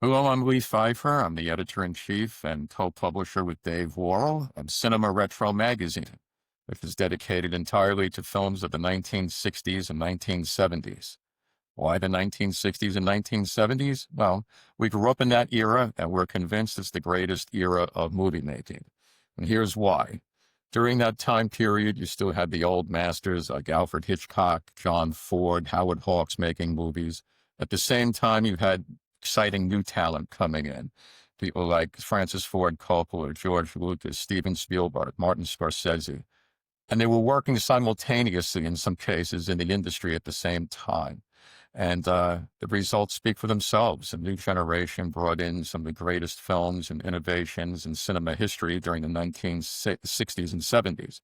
Hello, I'm Lee Pfeiffer. I'm the editor-in-chief and co-publisher with Dave Worrell of Cinema Retro magazine, which is dedicated entirely to films of the 1960s and 1970s. Why the 1960s and 1970s? Well, we grew up in that era, and we're convinced it's the greatest era of movie making. And here's why. During that time period, you still had the old masters like Alfred Hitchcock, John Ford, Howard Hawks making movies. At the same time, you had exciting new talent coming in. People like Francis Ford Coppola, George Lucas, Steven Spielberg, Martin Scorsese. And they were working simultaneously in some cases in the industry at the same time. And the results speak for themselves. A new generation brought in some of the greatest films and innovations in cinema history during the 1960s and 70s.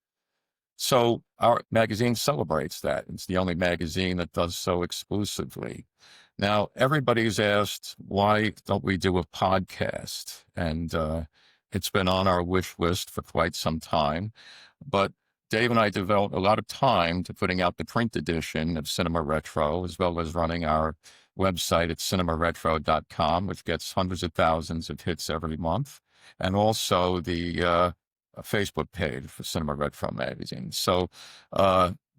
So our magazine celebrates that. It's the only magazine that does so exclusively. Now, everybody's asked, why don't we do a podcast? And it's been on our wish list for quite some time. But Dave and I devote a lot of time to putting out the print edition of Cinema Retro, as well as running our website at cinemaretro.com, which gets hundreds of thousands of hits every month, and also the Facebook page for Cinema Retro magazine. So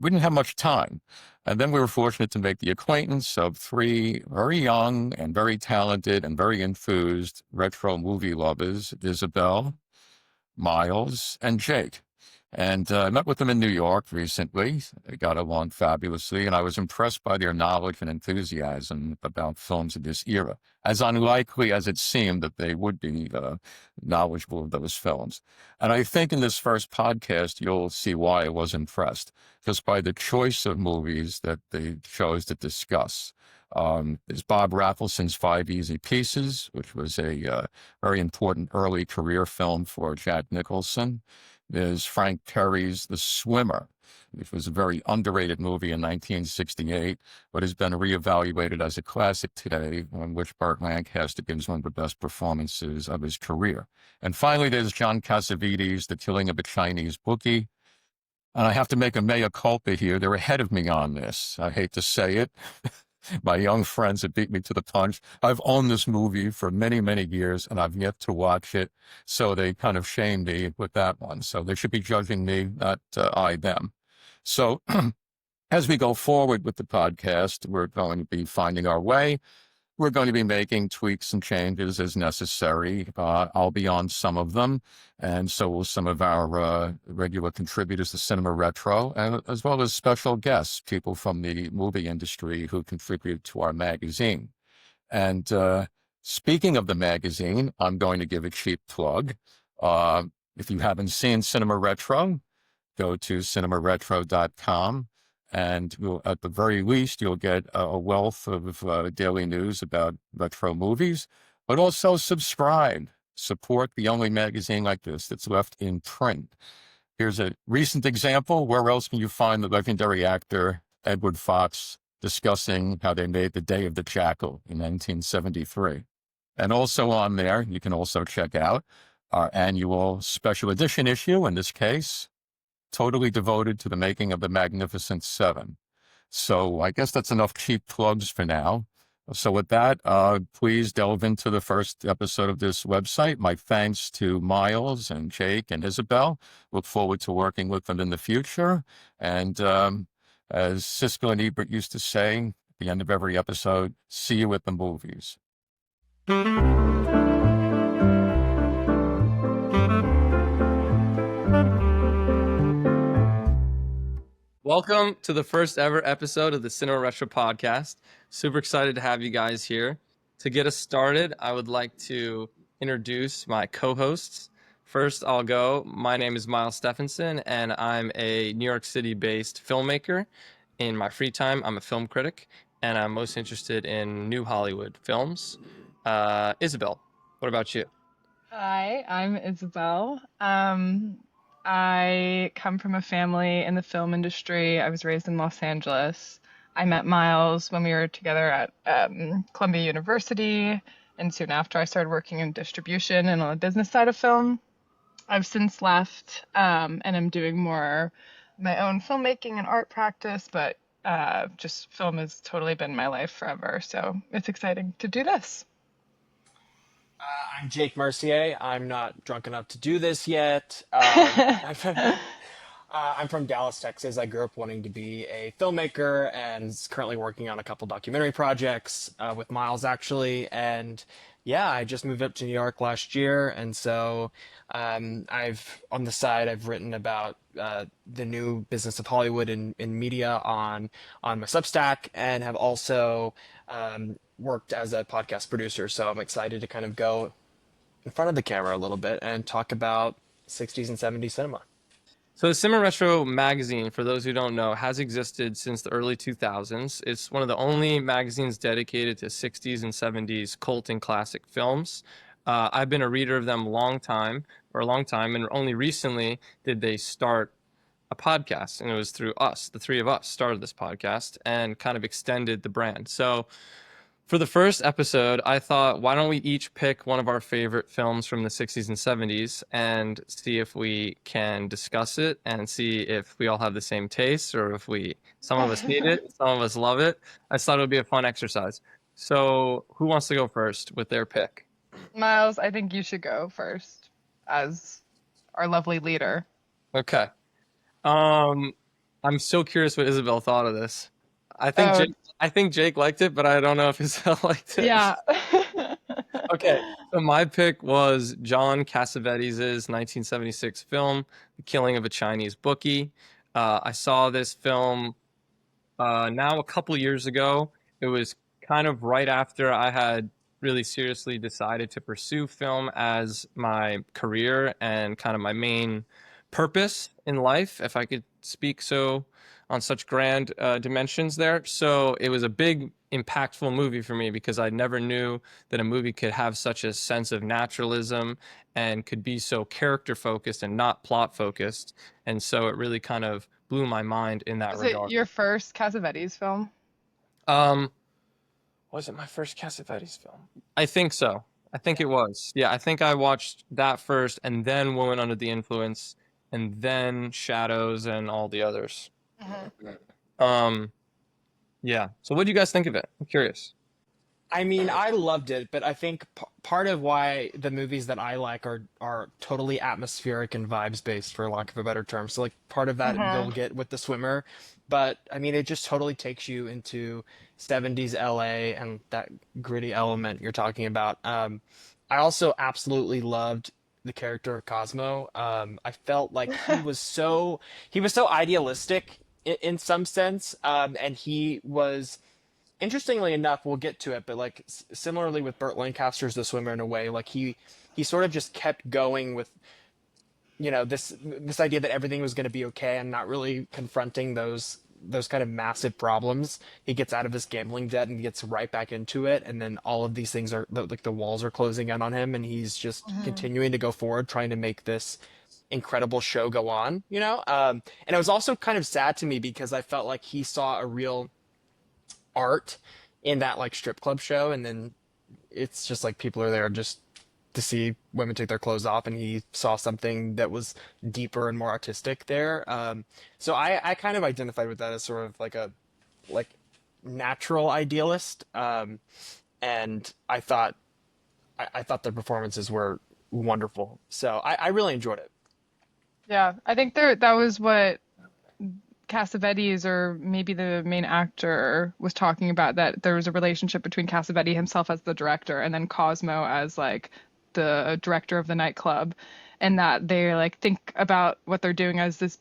we didn't have much time. And then we were fortunate to make the acquaintance of three very young and very talented and very enthused retro movie lovers, Isabelle, Miles, and Jake. And I met with them in New York recently. They got along fabulously, and I was impressed by their knowledge and enthusiasm about films of this era, as unlikely as it seemed that they would be knowledgeable of those films. And I think in this first podcast, you'll see why I was impressed, just by the choice of movies that they chose to discuss. There's Bob Rafelson's Five Easy Pieces, which was a very important early career film for Jack Nicholson. There's Frank Perry's The Swimmer, which was a very underrated movie in 1968, but has been reevaluated as a classic today, in which Burt Lancaster gives one of the best performances of his career. And finally, there's John Cassavetes' The Killing of a Chinese Bookie. And I have to make a mea culpa here. They're ahead of me on this. I hate to say it. My young friends have beat me to the punch. I've owned this movie for many, many years, and I've yet to watch it. So they kind of shamed me with that one. So they should be judging me, not I them. So as we go forward with the podcast, we're going to be finding our way. We're going to be making tweaks and changes as necessary. I'll be on some of them, and so will some of our regular contributors to Cinema Retro, and as well as special guests, people from the movie industry who contribute to our magazine. And speaking of the magazine, I'm going to give a cheap plug. If you haven't seen Cinema Retro, go to cinemaretro.com. And at the very least, you'll get a wealth of daily news about retro movies, but also subscribe. Support the only magazine like this that's left in print. Here's a recent example. Where else can you find the legendary actor Edward Fox discussing how they made The Day of the Jackal in 1973? And also on there, you can also check out our annual special edition issue, in this case, totally devoted to the making of the Magnificent Seven. So I guess that's enough cheap plugs for now. So with that, please delve into the first episode of this website. My thanks to Miles and Jake and Isabelle. Look forward to working with them in the future. And as Siskel and Ebert used to say at the end of every episode, see you at the movies. Welcome to the first ever episode of the Cinema Retro podcast. Super excited to have you guys here. To get us started, I would like to introduce my co-hosts. First, I'll go. My name is Miles Stephenson, and I'm a New York City-based filmmaker. In my free time, I'm a film critic, and I'm most interested in new Hollywood films. Isabelle, what about you? Hi, I'm Isabelle. I come from a family in the film industry. I was raised in Los Angeles. I met Miles when we were together at Columbia University, and soon after I started working in distribution and on the business side of film. I've since left and I'm doing more my own filmmaking and art practice, but just film has totally been my life forever. So it's exciting to do this. I'm Jake Mercier. I'm not drunk enough to do this yet. I'm from Dallas, Texas. I grew up wanting to be a filmmaker and currently working on a couple documentary projects with Miles, actually. And yeah, I just moved up to New York last year, and so I've on the side I've written about the new business of Hollywood and media on my Substack, and have also worked as a podcast producer. So I'm excited to kind of go in front of the camera a little bit and talk about 60s and 70s cinema. So the Cinema Retro magazine, for those who don't know, has existed since the early 2000s. It's one of the only magazines dedicated to 60s and 70s cult and classic films. I've been a reader of them for a long time, and only recently did they start a podcast, and it was through us. The three of us started this podcast and kind of extended the brand. So for the first episode, I thought, why don't we each pick one of our favorite films from the 60s and 70s and see if we can discuss it and see if we all have the same taste, or if some of us hate it, some of us love it. I just thought it would be a fun exercise. So who wants to go first with their pick? Miles, I think you should go first as our lovely leader. Okay. I'm so curious what Isabelle thought of this. I think Oh, Jake liked it, but I don't know if Isabelle liked it. yeah. Okay, so my pick was John Cassavetes' 1976 film, The Killing of a Chinese Bookie. I saw this film now a couple years ago. It was kind of right after I had really seriously decided to pursue film as my career and kind of my main purpose in life, if I could speak so on such grand dimensions there. So it was a big, impactful movie for me because I never knew that a movie could have such a sense of naturalism and could be so character focused and not plot focused. And so it really kind of blew my mind in that Was it regard. your first Cassavetes film? Um, was it my first Cassavetes film? I think so. I think it was. Yeah, I think I watched that first and then Woman Under the Influence and then Shadows and all the others. Um, yeah. So what do you guys think of it? I'm curious. I mean, I loved it, but I think part of why the movies that I like are totally atmospheric and vibes based, for lack of a better term. So like part of that Mm-hmm. you'll get with The Swimmer, but I mean, it just totally takes you into 70s LA and that gritty element you're talking about. I also absolutely loved the character of Cosmo. I felt like he was so idealistic in some sense, and he was, interestingly enough, we'll get to it, but like similarly with Burt Lancaster's The Swimmer, in a way, like he sort of just kept going with, this idea that everything was going to be okay, and not really confronting those kind of massive problems. He gets out of his gambling debt and gets right back into it, and then all of these things are like the walls are closing in on him, and he's just continuing to go forward, trying to make this incredible show go on. And it was also kind of sad to me because I felt like he saw a real art in that like strip club show, and then it's just like people are there just to see women take their clothes off, and he saw something that was deeper and more artistic there. So I kind of identified with that as sort of like a like natural idealist, and I thought the performances were wonderful, so I really enjoyed it. Yeah, I think that was what Cassavetes, or maybe the main actor, was talking about, that there was a relationship between Cassavetes himself as the director and then Cosmo as like the director of the nightclub, and that they like think about what they're doing as this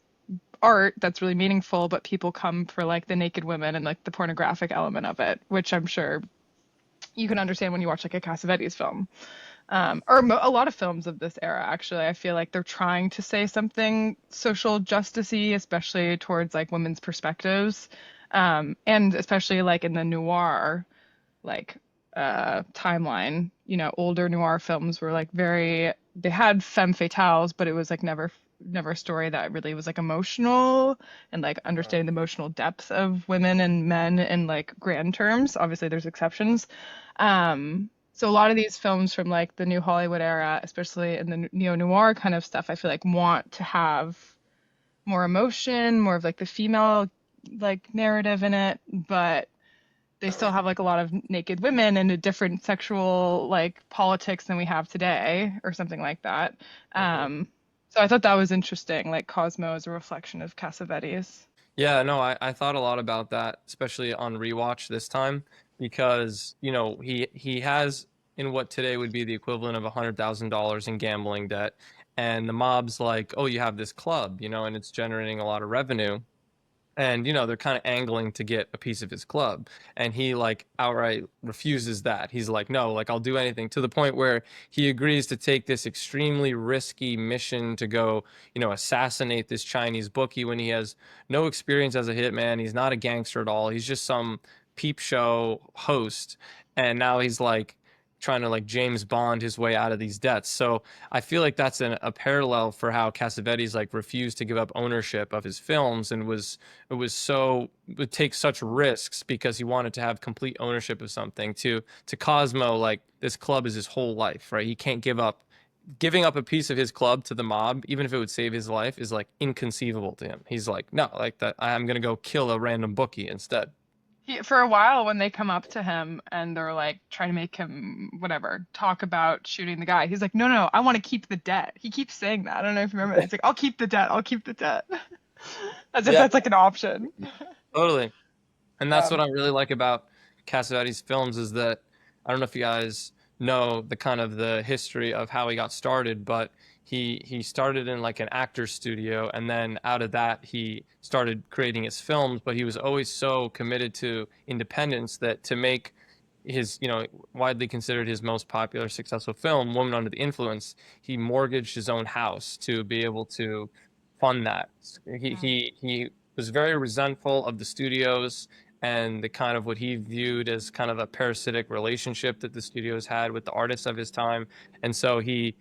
art that's really meaningful, but people come for like the naked women and like the pornographic element of it, which I'm sure you can understand when you watch like a Cassavetes film. A lot of films of this era, actually, I feel like they're trying to say something social justicey, especially towards like women's perspectives, and especially like in the noir like timeline. Older noir films were like they had femme fatales, but it was like never a story that really was like emotional and like understanding the emotional depth of women and men in like grand terms. Obviously, there's exceptions. So a lot of these films from like the new Hollywood era, especially in the neo-noir kind of stuff, I feel like want to have more emotion, more of like the female like narrative in it, but they still have like a lot of naked women and a different sexual like politics than we have today or something like that. Mhm. So I thought that was interesting, like Cosmo is a reflection of Cassavetes. Yeah, no, I thought a lot about that, especially on rewatch this time, because, he has in what today would be the equivalent of $100,000 in gambling debt, and the mob's like, oh, you have this club, and it's generating a lot of revenue. And they're kind of angling to get a piece of his club, and he like outright refuses that. He's like, no, like I'll do anything, to the point where he agrees to take this extremely risky mission to go assassinate this Chinese bookie when he has no experience as a hitman. He's not a gangster at all. He's just some peep show host, and now he's like trying to like James Bond his way out of these debts. So I feel like that's a parallel for how Cassavetes like refused to give up ownership of his films, and would take such risks because he wanted to have complete ownership of something. To Cosmo, like this club is his whole life, right? He can't give up. Giving up a piece of his club to the mob, even if it would save his life, is like inconceivable to him. He's like, no, like that, I'm gonna go kill a random bookie instead. For a while, when they come up to him and they're like trying to make him whatever talk about shooting the guy, he's like, no, no, I want to keep the debt. He keeps saying that. I don't know if you remember that. It's like, I'll keep the debt. I'll keep the debt. As if Yeah, that's like an option. totally. And that's Yeah. what I really like about Cassavetes' films, is that I don't know if you guys know the kind of the history of how he got started, but he started in like an actor's studio, and then out of that he started creating his films. But he was always so committed to independence that to make his, widely considered his most popular successful film, Woman Under the Influence, he mortgaged his own house to be able to fund that. He was very resentful of the studios and the kind of what he viewed as kind of a parasitic relationship that the studios had with the artists of his time. And so he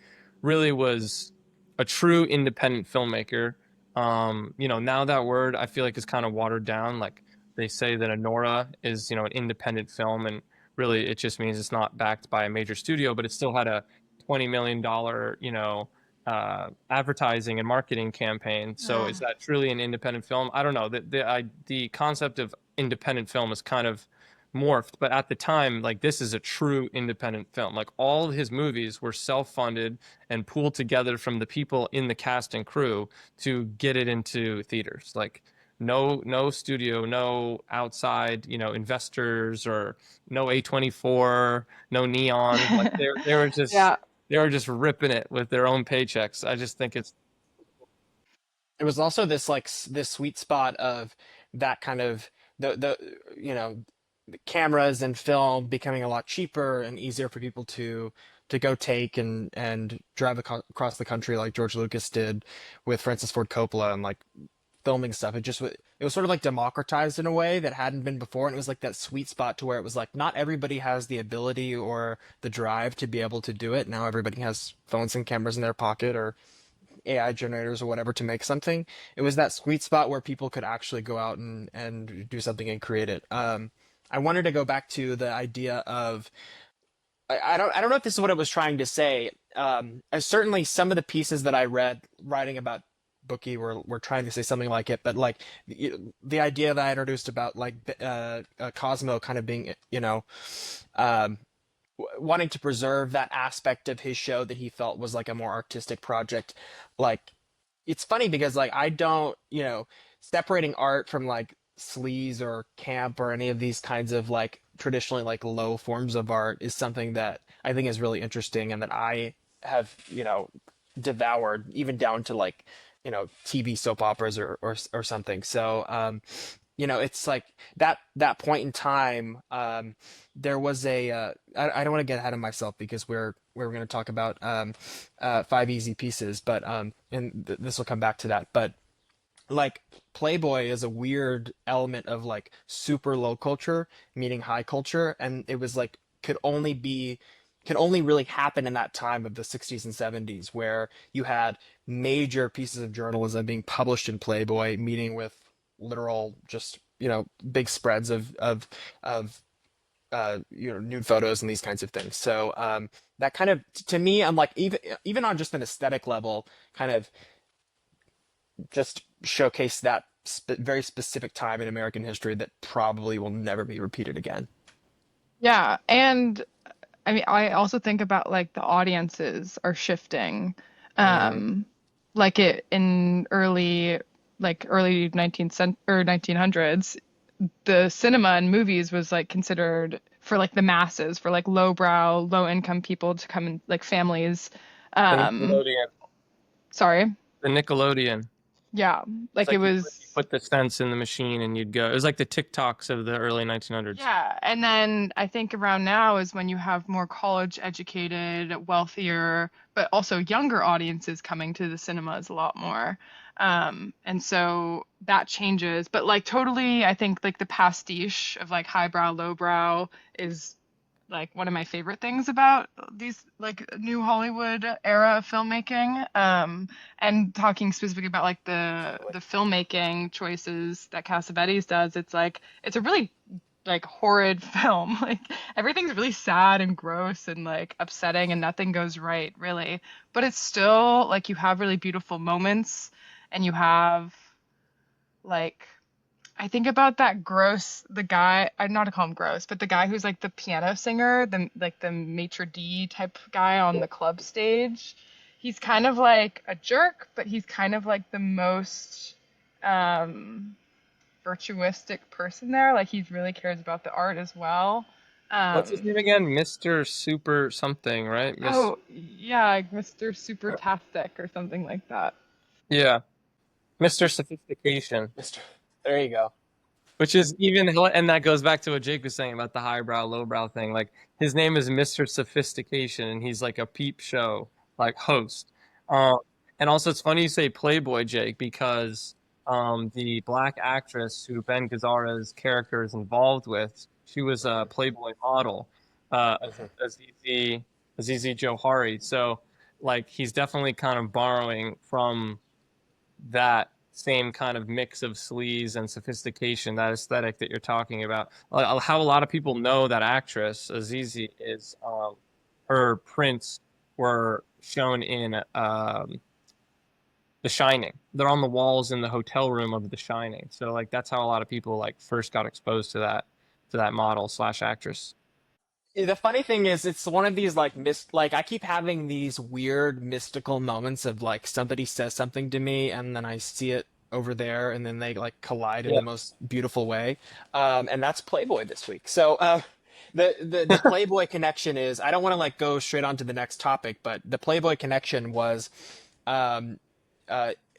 really was a true independent filmmaker. Now that word I feel like is kind of watered down. Like they say that a Nora is, an independent film, and really it just means it's not backed by a major studio, but it still had a $20 million, advertising and marketing campaign. So is that truly an independent film? I don't know. The concept of independent film is kind of morphed, but at the time, like this is a true independent film. Like all of his movies were self-funded and pooled together from the people in the cast and crew to get it into theaters. Like no studio, no outside, investors, or no A24, no Neon. Like they were just Yeah. they were just ripping it with their own paychecks. I just think it's It was also this like this sweet spot of that kind of the the cameras and film becoming a lot cheaper and easier for people to go take and drive across the country like George Lucas did with Francis Ford Coppola, and like filming stuff. It was sort of like democratized in a way that hadn't been before, and it was like that sweet spot to where it was like not everybody has the ability or the drive to be able to do it. Now everybody has phones and cameras in their pocket, or AI generators or whatever, to make something. It was that sweet spot where people could actually go out and do something and create it. I wanted to go back to the idea of I don't know if this is what it was trying to say. Certainly some of the pieces that I read writing about Bookie were trying to say something like it, but like the idea that I introduced about like Cosmo kind of being um, wanting to preserve that aspect of his show that he felt was like a more artistic project. Like it's funny because like I don't, separating art from like sleaze or camp or any of these kinds of like traditionally like low forms of art is something that I think is really interesting, and that I have, devoured even down to like, TV soap operas or something. So, it's like that point in time, there was I don't want to get ahead of myself because we're going to talk about Five Easy Pieces, but this will come back to that. But like Playboy is a weird element of like super low culture meeting high culture, and it was like could only really happen in that time of the 60s and 70s, where you had major pieces of journalism being published in Playboy meeting with literal just big spreads of nude photos and these kinds of things. So that kind of, to me, I'm like, even on just an aesthetic level, kind of just showcase very specific time in American history that probably will never be repeated again. Yeah, and I mean, I also think about like the audiences are shifting. Hmm. Um, like it in early 19th cent or 1900s, the cinema and movies was like considered for like the masses, for like lowbrow, low income people to come in, like families. The Um, Nickelodeon. sorry. The Nickelodeon. Yeah, It's like it like you was. put the cents in the machine and you'd go. It was like the TikToks of the early 1900s. Yeah, and then I think around now is when you have more college educated, wealthier, but also younger audiences coming to the cinemas a lot more. And so that changes. But like totally, I think like the pastiche of like highbrow, lowbrow is like one of my favorite things about these like new Hollywood era of filmmaking. And talking specifically about like the filmmaking choices that Cassavetes does, it's like it's a really like horrid film. Like everything's really sad and gross and like upsetting and nothing goes right, really. But it's still like you have really beautiful moments and you have like I think about that gross, the guy, I'm not to call him gross, but the guy who's like the piano singer, the maitre d' type guy on the club stage. He's kind of like a jerk, but he's kind of like the most um virtuistic person there. Like he really cares about the art as well. What's his Um, name again? Mr. Super something, right? Miss. oh yeah, like Mr. Supertastic or something like that. Yeah, Mr. Sophistication. Mister, there you go. Which is even, and that goes back to what Jake was saying about the highbrow, lowbrow thing. Like his name is Mr. Sophistication, and he's like a peep show like host. Um, and also, it's funny you say Playboy, Jake, because the black actress who Ben Gazzara's character is involved with, she was a Playboy model, Mhm. Azizi Johari. So, like, he's definitely kind of borrowing from that same kind of mix of sleaze and sophistication, that aesthetic that you're talking about. How a lot of people know that actress Azizi is her prints were shown in The Shining. They're on the walls in the hotel room of The Shining. So like that's how a lot of people like first got exposed to that model slash actress. The funny thing is, it's one of these like like I keep having these weird mystical moments of like somebody says something to me and then I see it over there and then they like collide in Yeah. the most beautiful way. And that's Playboy this week. So the Playboy connection is, I don't want to like go straight on to the next topic, but the Playboy connection was um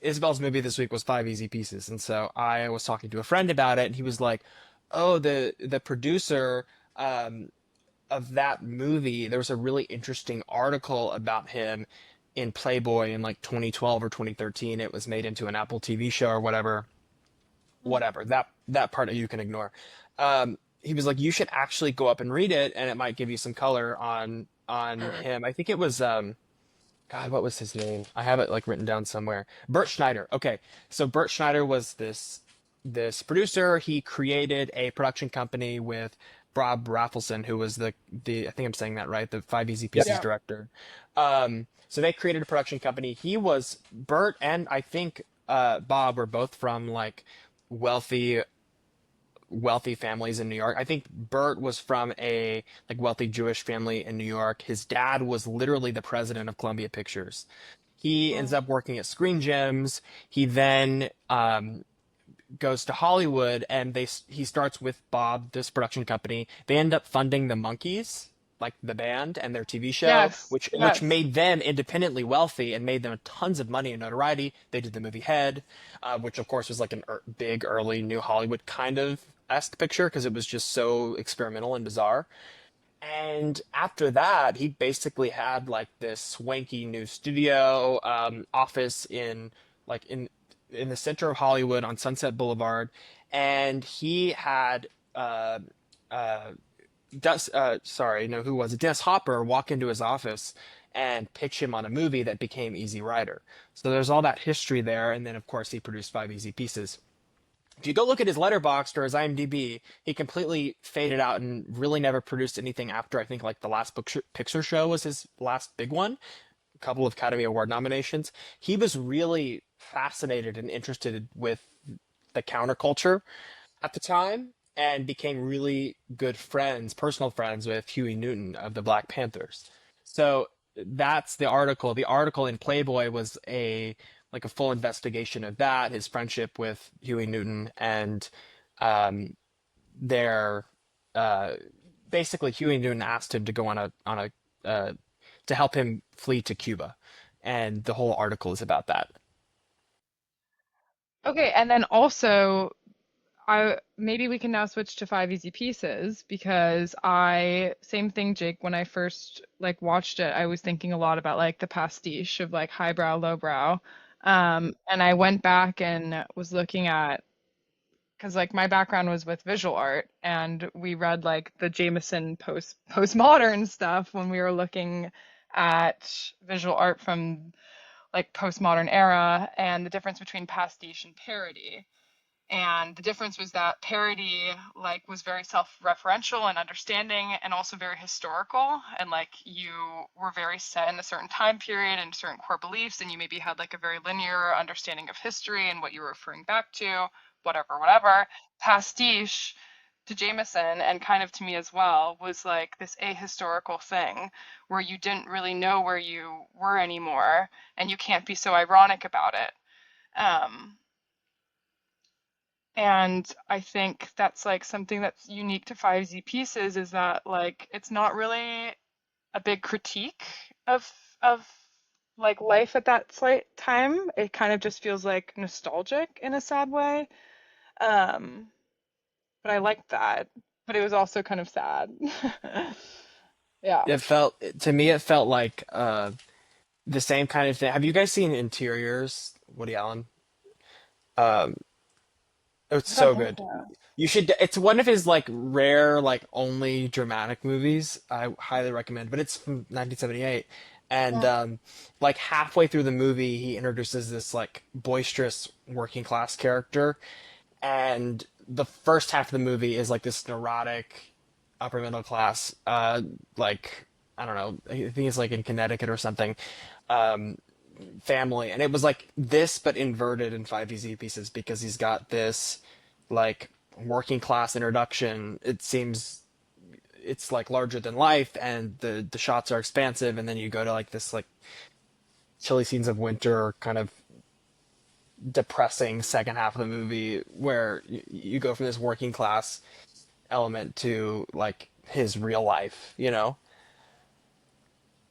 Isabel's movie this week was Five Easy Pieces, and so I was talking to a friend about it, and he was like, "Oh, the producer of that movie, there was a really interesting article about him in Playboy in like 2012 or 2013. It was made into an Apple TV show or whatever. Whatever, that part you can ignore." He was like, "You should actually go up and read it, and it might give you some color on him." I think it was God, what was his name? I have it like written down somewhere. Bert Schneider. Okay, so Bert Schneider was this producer. He created a production company with Bob Rafelson, who was the I think I'm saying that right, the Five Easy Yep. Pieces director. So they created a production company. He was Bert and I think Bob were both from like wealthy wealthy families in New York. I think Bert was from a like wealthy Jewish family in New York. His dad was literally the president of Columbia Pictures. He ends up working at Screen Gems. He then goes to Hollywood, and he starts with Bob, this production company. They end up funding the Monkees, like the band and their TV show, Yes, which yes. made them independently wealthy and made them tons of money and notoriety. They did the movie Head, which of course was like a big early new Hollywood kind of esque picture because it was just so experimental and bizarre. And after that, he basically had like this swanky new studio office in like in the center of Hollywood on Sunset Boulevard, and he had uh, sorry, no, who was it? Dennis Hopper walk into his office and pitch him on a movie that became Easy Rider. So there's all that history there, and then of course he produced Five Easy Pieces. If you go look at his Letterboxd or his IMDb, he completely faded out and really never produced anything after I think like the last Pixar show was his last big one. A couple of Academy Award nominations. He was really fascinated and interested with the counterculture at the time, and became really good friends, personal friends with Huey Newton of the Black Panthers. So that's the article. The article in Playboy was a full investigation of that, his friendship with Huey Newton, and um, their uh, basically Huey Newton asked him to go on a to help him flee to Cuba, and the whole article is about that. Okay, and then also I maybe we can now switch to Five Easy Pieces because I same thing, Jake, when I first like watched it, I was thinking a lot about like the pastiche of like highbrow, lowbrow. And I went back and was looking at because like my background was with visual art and we read like the Jameson postmodern stuff when we were looking at visual art from like postmodern era and the difference between pastiche and parody. And the difference was that parody like was very self-referential and understanding and also very historical. And like you were very set in a certain time period and certain core beliefs, and you maybe had like a very linear understanding of history and what you were referring back to, whatever, whatever. Pastiche to Jameson and kind of to me as well was like this ahistorical thing where you didn't really know where you were anymore and you can't be so ironic about it. Um, and I think that's like something that's unique to 5Z Pieces is that like it's not really a big critique of of like life at that slight time. It kind of just feels like nostalgic in a sad way. Um, but I liked that. But it was also kind of sad. Yeah. It felt to me, it felt like the same kind of thing. Have you guys seen Interiors, Woody Allen? Um, it's I don't so think good. so. You should. It's one of his like rare, like only dramatic movies. I highly recommend. But it's from 1978, and Yeah. like halfway through the movie, he introduces this like boisterous working class character, and the first half of the movie is like this neurotic upper middle class, like I don't know, I think it's like in Connecticut or something, um, family, and it was like this but inverted in Five Easy Pieces because he's got this like working class introduction. It seems it's like larger than life, and the shots are expansive, and then you go to like this like chilly scenes of winter kind of depressing second half of the movie where you go from this working class element to like his real life, you know?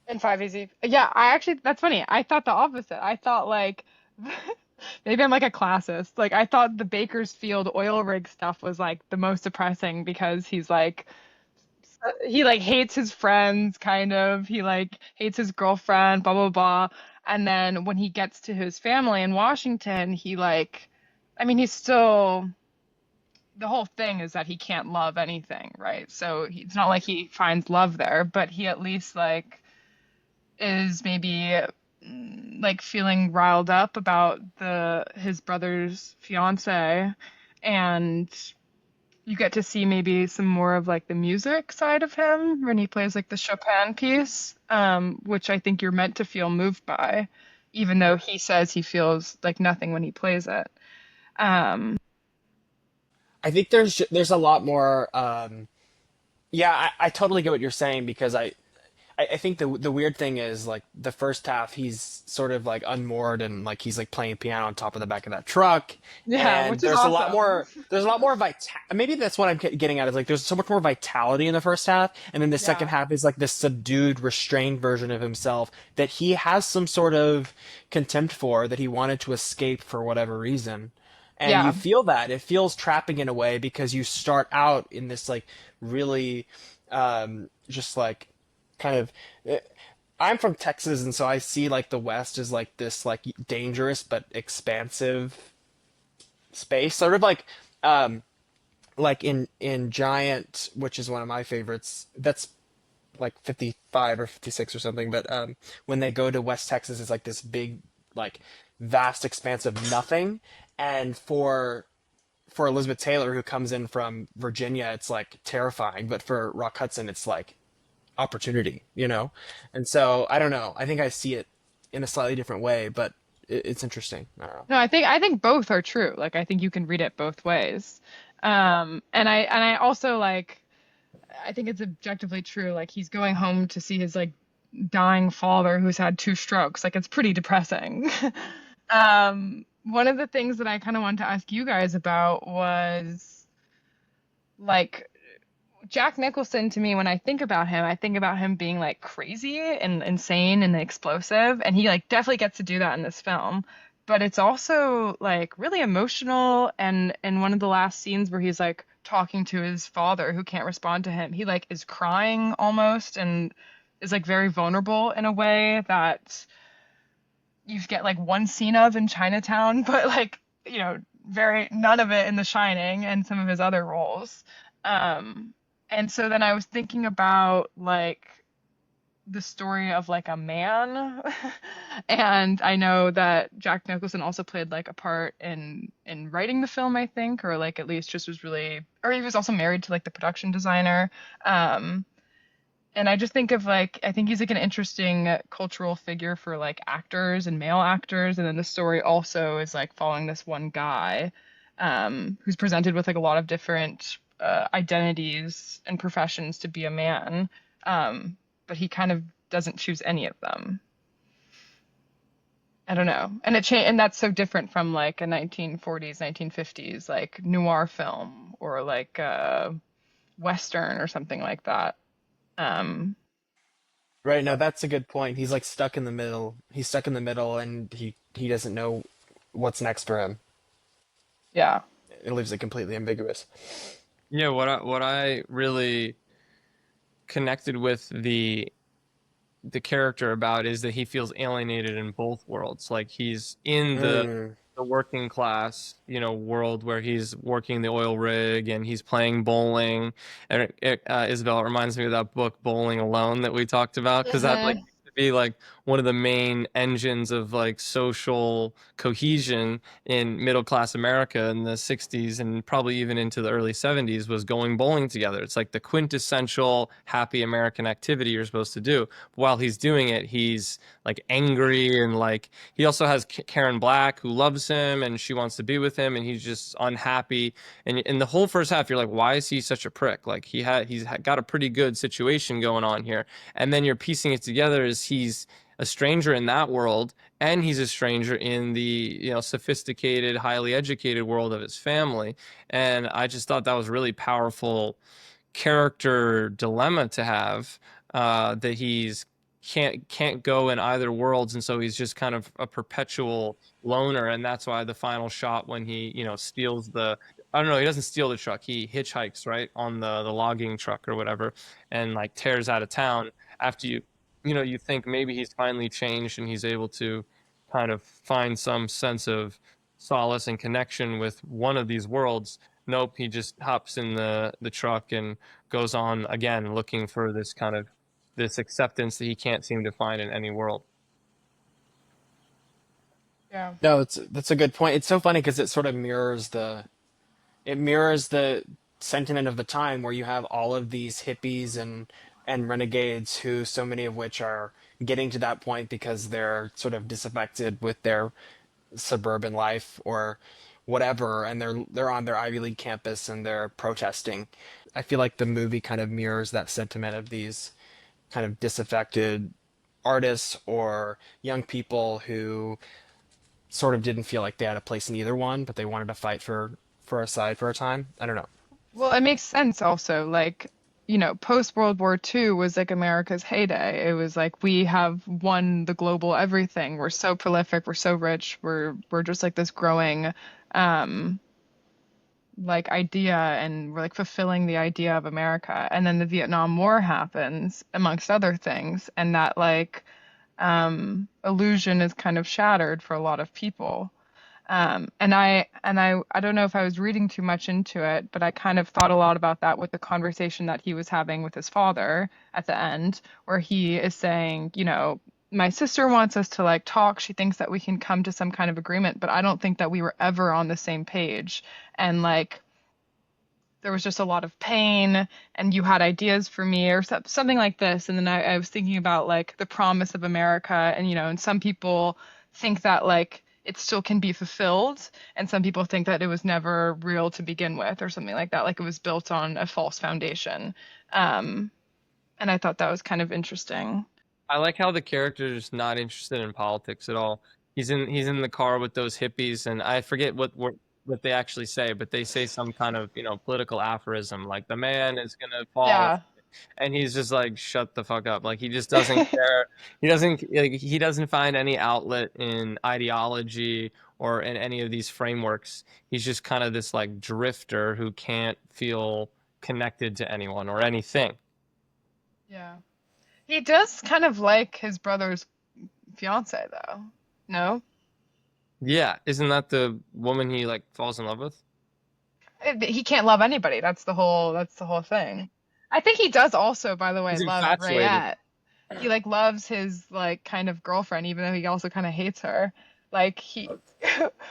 And 5 Easy. Yeah, I actually that's funny. I thought the opposite. I thought like maybe I'm like a classist. Like I thought the Bakersfield oil rig stuff was like the most depressing because he's like he like hates his friends kind of. He like hates his girlfriend, blah blah blah. And then when he gets to his family in Washington, he like I mean he's still the whole thing is that he can't love anything, right? So it's not like he finds love there, but he at least like is maybe like feeling riled up about the his brother's fiance and you get to see maybe some more of like the music side of him when he plays like the Chopin piece, which I think you're meant to feel moved by, even though he says he feels like nothing when he plays it. Um, I think there's a lot more yeah, I totally get what you're saying because I think the weird thing is like the first half he's sort of like unmoored and like he's like playing piano on top of the back of that truck, yeah, and which is awesome. there's a lot more maybe that's what I'm getting at is like there's so much more vitality in the first half, and then the second Yeah, half is like this subdued restrained version of himself that he has some sort of contempt for that he wanted to escape for whatever reason. And you yeah, feel that it feels trapping in a way because you start out in this like really just like kind of I'm from Texas, and so I see like the West as like this like dangerous but expansive space, sort of like in Giant, which is one of my favorites. That's like 55 or 56 or something. But when they go to West Texas, it's like this big, like vast expanse of nothing. And for Elizabeth Taylor, who comes in from Virginia, it's like terrifying. But for Rock Hudson, it's like opportunity, you know? And so I don't know. I think I see it in a slightly different way, but it's interesting. I don't know. No, I think both are true. Like I think you can read it both ways. And I also like I think it's objectively true. Like he's going home to see his like dying father who's had two strokes. Like it's pretty depressing. One of the things that I kind of wanted to ask you guys about was like Jack Nicholson to me, when I think about him being like crazy and insane and explosive, and he like definitely gets to do that in this film. But it's also like really emotional, and in one of the last scenes where he's like talking to his father who can't respond to him, he like is crying almost and is like very vulnerable in a way that you get like one scene of in Chinatown, but like, very none of it in The Shining and some of his other roles. And so then I was thinking about like the story of like a man, and I know that Jack Nicholson also played like a part in writing the film, I think, or like at least just was really, or he was also married to like the production designer. Um, and I just think of like I think he's like an interesting cultural figure for like actors and male actors, and then the story also is like following this one guy who's presented with like a lot of different identities and professions to be a man, but he kind of doesn't choose any of them. I don't know, and and that's so different from like a 1940s, 1950s like noir film or like western or something like that. Um, Right, no, that's a good point. He's like stuck in the middle. He's stuck in the middle, and he doesn't know what's next for him. yeah. It leaves it completely ambiguous. Yeah, what I really connected with the character about is that he feels alienated in both worlds. Like he's in Mm. the working class, world where he's working the oil rig and he's playing bowling. And Isabel, it reminds me of that book Bowling Alone that we talked about, because that like Hmm. used to be like one of the main engines of like social cohesion in middle class America in the 60s and probably even into the early 70s was going bowling together. It's like the quintessential happy American activity you're supposed to do. While he's doing it, he's like angry and like he also has Karen Black who loves him and she wants to be with him and he's just unhappy. And in the whole first half, you're like, why is he such a prick? Like got a pretty good situation going on here. And then you're piecing it together as he's a stranger in that world and he's a stranger in the sophisticated, highly educated world of his family. And I just thought that was really powerful character dilemma to have, that he's can't go in either worlds, and so he's just kind of a perpetual loner. And that's why the final shot when he steals the, I don't know, he doesn't steal the truck, he hitchhikes right on the logging truck or whatever, and like tears out of town after you think maybe he's finally changed and he's able to kind of find some sense of solace and connection with one of these worlds. Nope, he just hops in the truck and goes on again looking for this kind of this acceptance that he can't seem to find in any world. Yeah. No, that's a good point. It's so funny because it mirrors the sentiment of the time where you have all of these hippies and renegades who so many of which are getting to that point because they're sort of disaffected with their suburban life or whatever, and they're on their Ivy League campus and they're protesting. I feel like the movie kind of mirrors that sentiment of these kind of disaffected artists or young people who sort of didn't feel like they had a place in either one, but they wanted to fight for a side for a time. I don't know. Well, it makes sense also. Like, post World War II was like America's heyday. It was like we have won the global everything. We're so prolific, we're so rich, we're just like this growing um like idea, and we're like fulfilling the idea of America. And then the Vietnam War happens, amongst other things, and that like illusion is kind of shattered for a lot of people. And I don't know if I was reading too much into it, but I kind of thought a lot about that with the conversation that he was having with his father at the end, where he is saying, my sister wants us to like talk. She thinks that we can come to some kind of agreement, but I don't think that we were ever on the same page. And like there was just a lot of pain, and you had ideas for me or something like this. And then I was thinking about like the promise of America, and and some people think that like it still can be fulfilled, and some people think that it was never real to begin with or something like that, like it was built on a false foundation. Um, and I thought that was kind of interesting. I like how the character is not interested in politics at all. He's in the car with those hippies, and I forget what they actually say, but they say some kind of, political aphorism like the man is gonna fall, Yeah. and he's just like, shut the fuck up. Like he just doesn't care. He doesn't find any outlet in ideology or in any of these frameworks. He's just kind of this like drifter who can't feel connected to anyone or anything. Yeah. He does kind of like his brother's fiance though. No? Yeah, isn't that the woman he like falls in love with? He can't love anybody. That's the whole thing. I think he does also, by the way, He's love infatuated. Rayette. He like loves his like kind of girlfriend, even though he also kind of hates her. Like he,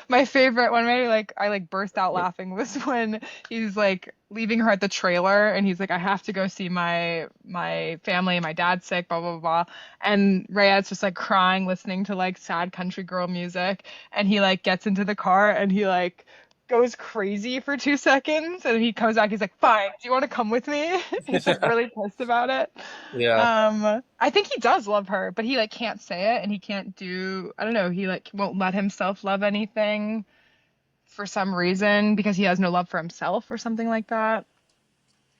my favorite one, right? Like I like burst out laughing was when he's like leaving her at the trailer, and he's like, I have to go see my family. My dad's sick, blah blah blah. And Rayette's just like crying, listening to like sad country girl music, and he like gets into the car and he like goes crazy for 2 seconds, and he comes back. He's like, "Fine, do you want to come with me?" He's like really pissed about it. Yeah. I think he does love her, but he like can't say it, and he can't do, I don't know, he like won't let himself love anything for some reason because he has no love for himself or something like that.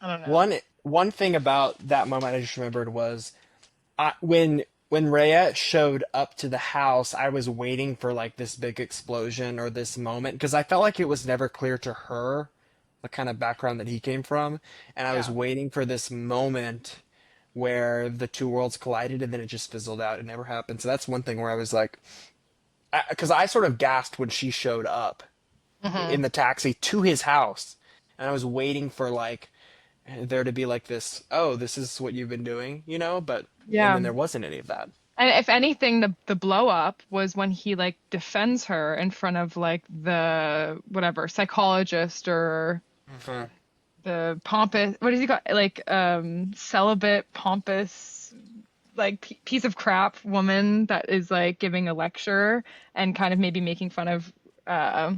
I don't know. One thing about that moment I just remembered was when Rayette showed up to the house, I was waiting for like this big explosion or this moment because I felt like it was never clear to her the kind of background that he came from, and I was Yeah. waiting for this moment where the two worlds collided, and then it just fizzled out. It never happened. So that's one thing where I was like, because I sort of gasped when she showed up Hmm. in the taxi to his house, and I was waiting for like there to be like this, oh, this is what you've been doing, but and Yeah. then there wasn't any of that. And if anything, the blow up was when he like defends her in front of like the whatever psychologist or Mhm. the pompous, what does he got, like celibate pompous like piece of crap woman that is like giving a lecture and kind of maybe making fun of uh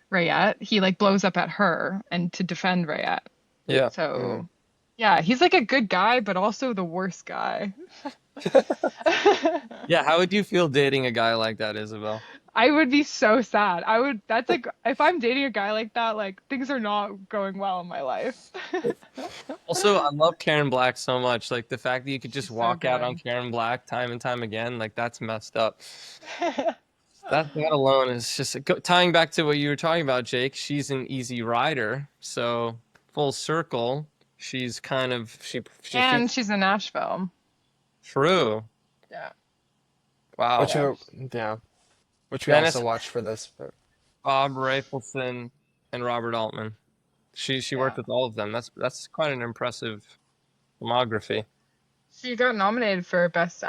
Rayette. He like blows up at her and to defend Rayette. Yeah. Mm. So yeah, he's like a good guy but also the worst guy. Yeah, how would you feel dating a guy like that, Isabel? I would be so sad. I would, that's like, if I'm dating a guy like that, like things are not going well in my life. Also, I love Karen Black so much. Like the fact that you could just She's so walk out on good. Karen Black time and time again, like that's messed up. That alone is just tying back to what you were talking about, Jake. She's an easy rider, so full circle. She's kind of she And fits she's in Nashville. true. Yeah. Wow. Which Yeah. yeah, which we Dennis also watched for this. But Bob Rafelson and Robert Altman. She Yeah. worked with all of them. That's quite an impressive filmography. She got nominated for best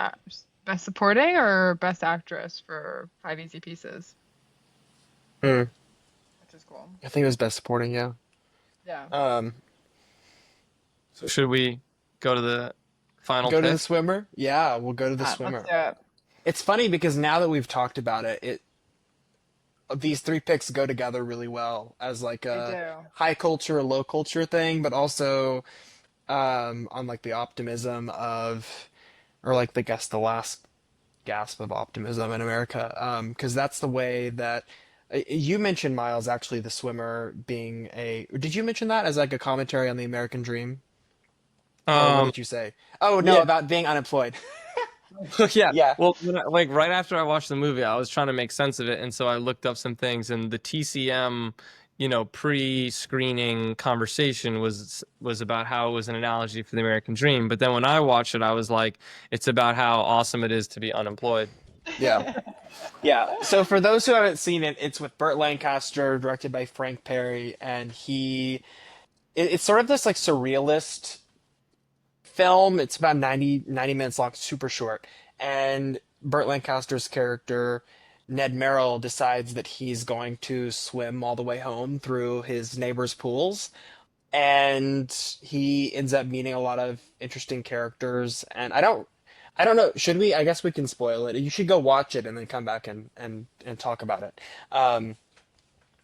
supporting or best actress for Five Easy Pieces, Hmm. which is cool. I think it was best supporting. Yeah. Yeah. Um, So should we go to the final go to the pick? swimmer. Yeah, we'll go to the Let's swimmer. do it. It's funny because now that we've talked about it, these three picks go together really well as like They a do. high culture, low culture thing, but also on like the optimism of, or like the guess the last gasp of optimism in America, because that's the way that you mentioned Miles actually the swimmer being a. Did you mention that as like a commentary on the American dream, or what Um, did you say? Oh no, yeah, about being unemployed. yeah. Yeah. Well, like right after I watched the movie, I was trying to make sense of it, and so I looked up some things, and the TCM, pre-screening conversation was about how it was an analogy for the American dream. But then when I watched it, I was like, it's about how awesome it is to be unemployed. Yeah. Yeah. So for those who haven't seen it, it's with Burt Lancaster, directed by Frank Perry, and it's sort of this like surrealist film. It's about 90 minutes long, super short. And Burt Lancaster's character, Ned Merrill, decides that he's going to swim all the way home through his neighbor's pools. And he ends up meeting a lot of interesting characters. And I don't know. Should we? I guess we can spoil it. You should go watch it and then come back and talk about it. Um,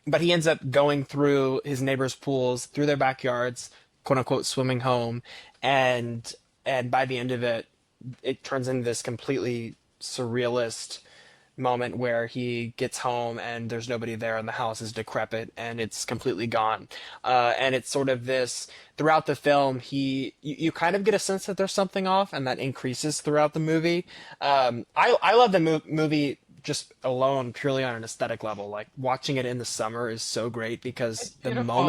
but he ends up going through his neighbors' pools, through their backyards, quote unquote, swimming home, and and by the end of it, it turns into this completely surrealist moment where he gets home and there's nobody there and the house is decrepit and it's completely gone. And it's sort of this throughout the film. You kind of get a sense that there's something off, and that increases throughout the movie. I love the movie just alone purely on an aesthetic level. Like watching it in the summer is so great because It's beautiful.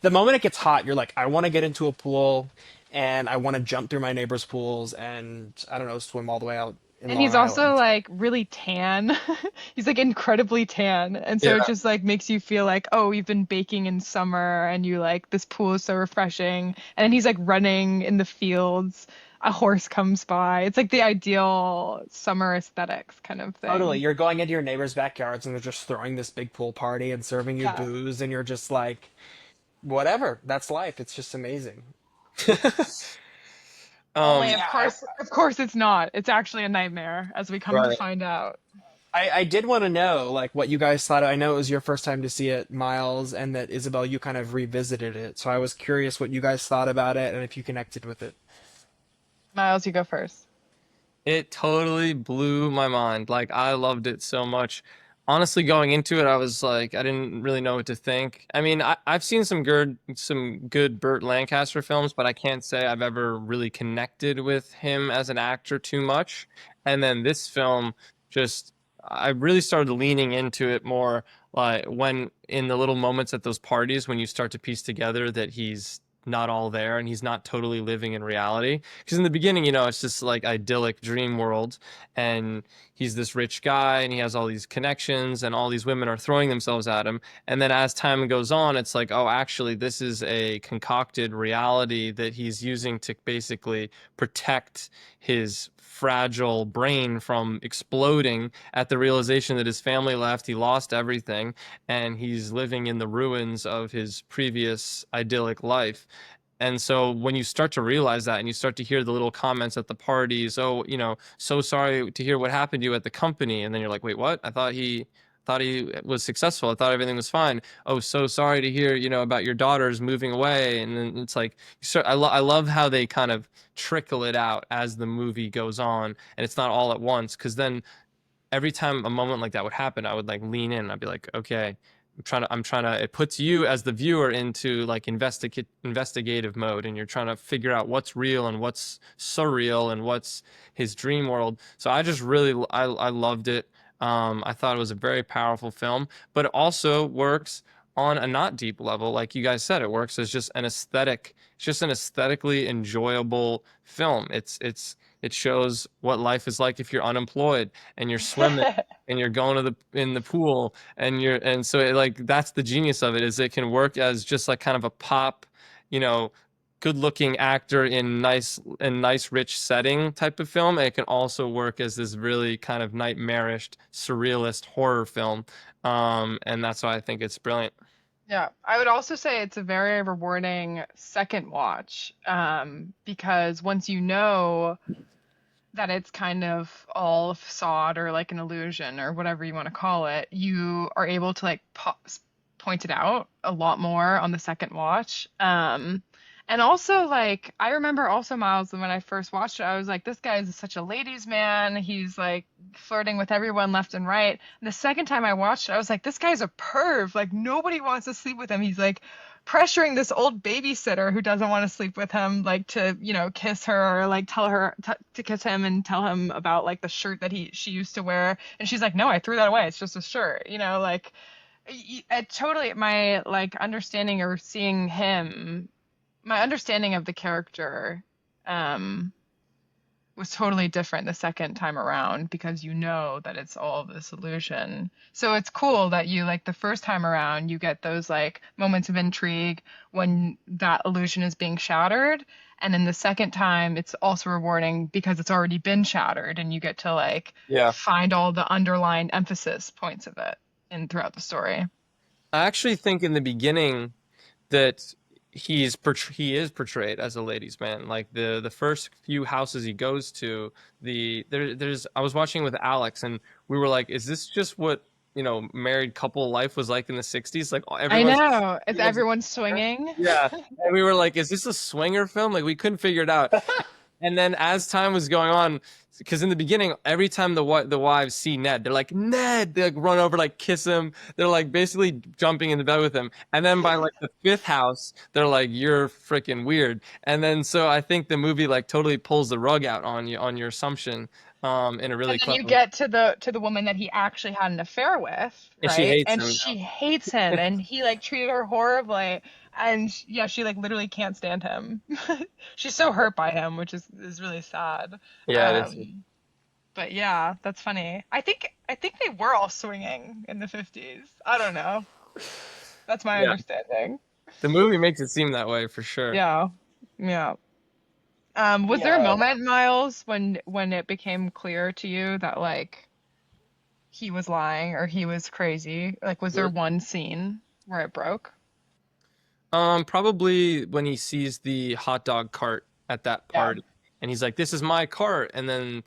the moment it gets hot, you're like, I want to get into a pool and I want to jump through my neighbor's pools and I don't know, swim all the way out in And Long he's also Island. like really tan. He's like incredibly tan. And so Yeah. it just like makes you feel like, oh, you've been baking in summer and you like this pool is so refreshing. And then he's like running in the fields. A horse comes by. It's like the ideal summer aesthetics kind of Totally. thing. You're going into your neighbor's backyards and they're just throwing this big pool party and serving you Yeah. booze, and you're just like, whatever. That's life. It's just amazing. Only Um, Yeah, of course it's not. It's actually a nightmare, as we come to right. find out. I did want to know like what you guys thought. I know it was your first time to see it, Miles, and that Isabel, you kind of revisited it. So I was curious what you guys thought about it and if you connected with it. Miles, you go first. It totally blew my mind. Like I loved it so much. Honestly, going into it, I was like, I didn't really know what to think. I mean, I've seen some good Burt Lancaster films, but I can't say I've ever really connected with him as an actor too much. And then this film, just I really started leaning into it more, like when in the little moments at those parties when you start to piece together that he's not all there and he's not totally living in reality. Because in the beginning, it's just like idyllic dream world, and he's this rich guy and he has all these connections and all these women are throwing themselves at him. And then as time goes on, it's like, oh, actually, this is a concocted reality that he's using to basically protect his fragile brain from exploding at the realization that his family left, he lost everything, and he's living in the ruins of his previous idyllic life. And so when you start to realize that and you start to hear the little comments at the parties, oh, so sorry to hear what happened to you at the company. And then you're like, wait, what? I thought he was successful. I thought everything was fine. Oh, so sorry to hear, about your daughters moving away. And then it's like, I love how they kind of trickle it out as the movie goes on, and it's not all at once. Because then every time a moment like that would happen, I would like lean in. I'd be like, okay, I'm trying to, it puts you as the viewer into like investigative mode, and you're trying to figure out what's real and what's surreal and what's his dream world. So I just really, I loved it. I thought it was a very powerful film, but it also works on a not deep level. Like you guys said, it works as just an aesthetic, it's just an aesthetically enjoyable film. It shows what life is like if you're unemployed and you're swimming and you're going to the in the pool, and so like that's the genius of it, is it can work as just like kind of a pop, you know, good looking actor in nice rich setting type of film. And it can also work as this really kind of nightmarish surrealist horror film. And that's why I think it's brilliant. Yeah, I would also say it's a very rewarding second watch, because once you know that it's kind of all a facade or like an illusion or whatever you want to call it, you are able to like point it out a lot more on the second watch. And also like I remember also Miles when I first watched it, I was like, this guy is such a ladies' man. He's like flirting with everyone left and right. And the second time I watched it, I was like, this guy's a perv. Like nobody wants to sleep with him. He's like pressuring this old babysitter who doesn't want to sleep with him, like to, kiss her or like tell her to kiss him and tell him about like the shirt that she used to wear. And she's like, no, I threw that away. It's just a shirt, like it totally my like understanding or seeing him, my understanding of the character um was totally different the second time around because you know that it's all this illusion. So it's cool that you like the first time around you get those like moments of intrigue when that illusion is being shattered. And then the second time it's also rewarding because it's already been shattered and you get to like Yeah. find all the underlying emphasis points of it in throughout the story. I actually think in the beginning that he is portrayed as a ladies' man. Like the first few houses he goes to, there's I was watching with Alex, and we were like, is this just what married couple life was like in the '60s? Like I everyone's know. Is everyone's everyone swinging? yeah, and we were like, is this a swinger film? Like we couldn't figure it out. And then as time was going on, because in the beginning, every time the wives see Ned, they're like, Ned, they like run over, like kiss him. They're like basically jumping into bed with him. And then by like the fifth house, they're like, you're freaking weird. And then so I think the movie like totally pulls the rug out on you on your assumption, in a really And then clever you way. get to the woman that he actually had an affair with, And she right? hates And him. she hates him, and he like treated her horribly. And yeah, she like literally can't stand him. She's so hurt by him, which is really sad. Yeah, it is. But yeah, that's funny. I think they were all swinging in the 50s. I don't know. That's my Yeah, understanding. the movie makes it seem that way for sure. Yeah. Yeah. Was there a Yeah. moment, Miles, when it became clear to you that like he was lying or he was crazy? Like, was there one scene where it broke? Probably when he sees the hot dog cart at that Yeah. party, and he's like, "This is my cart," and then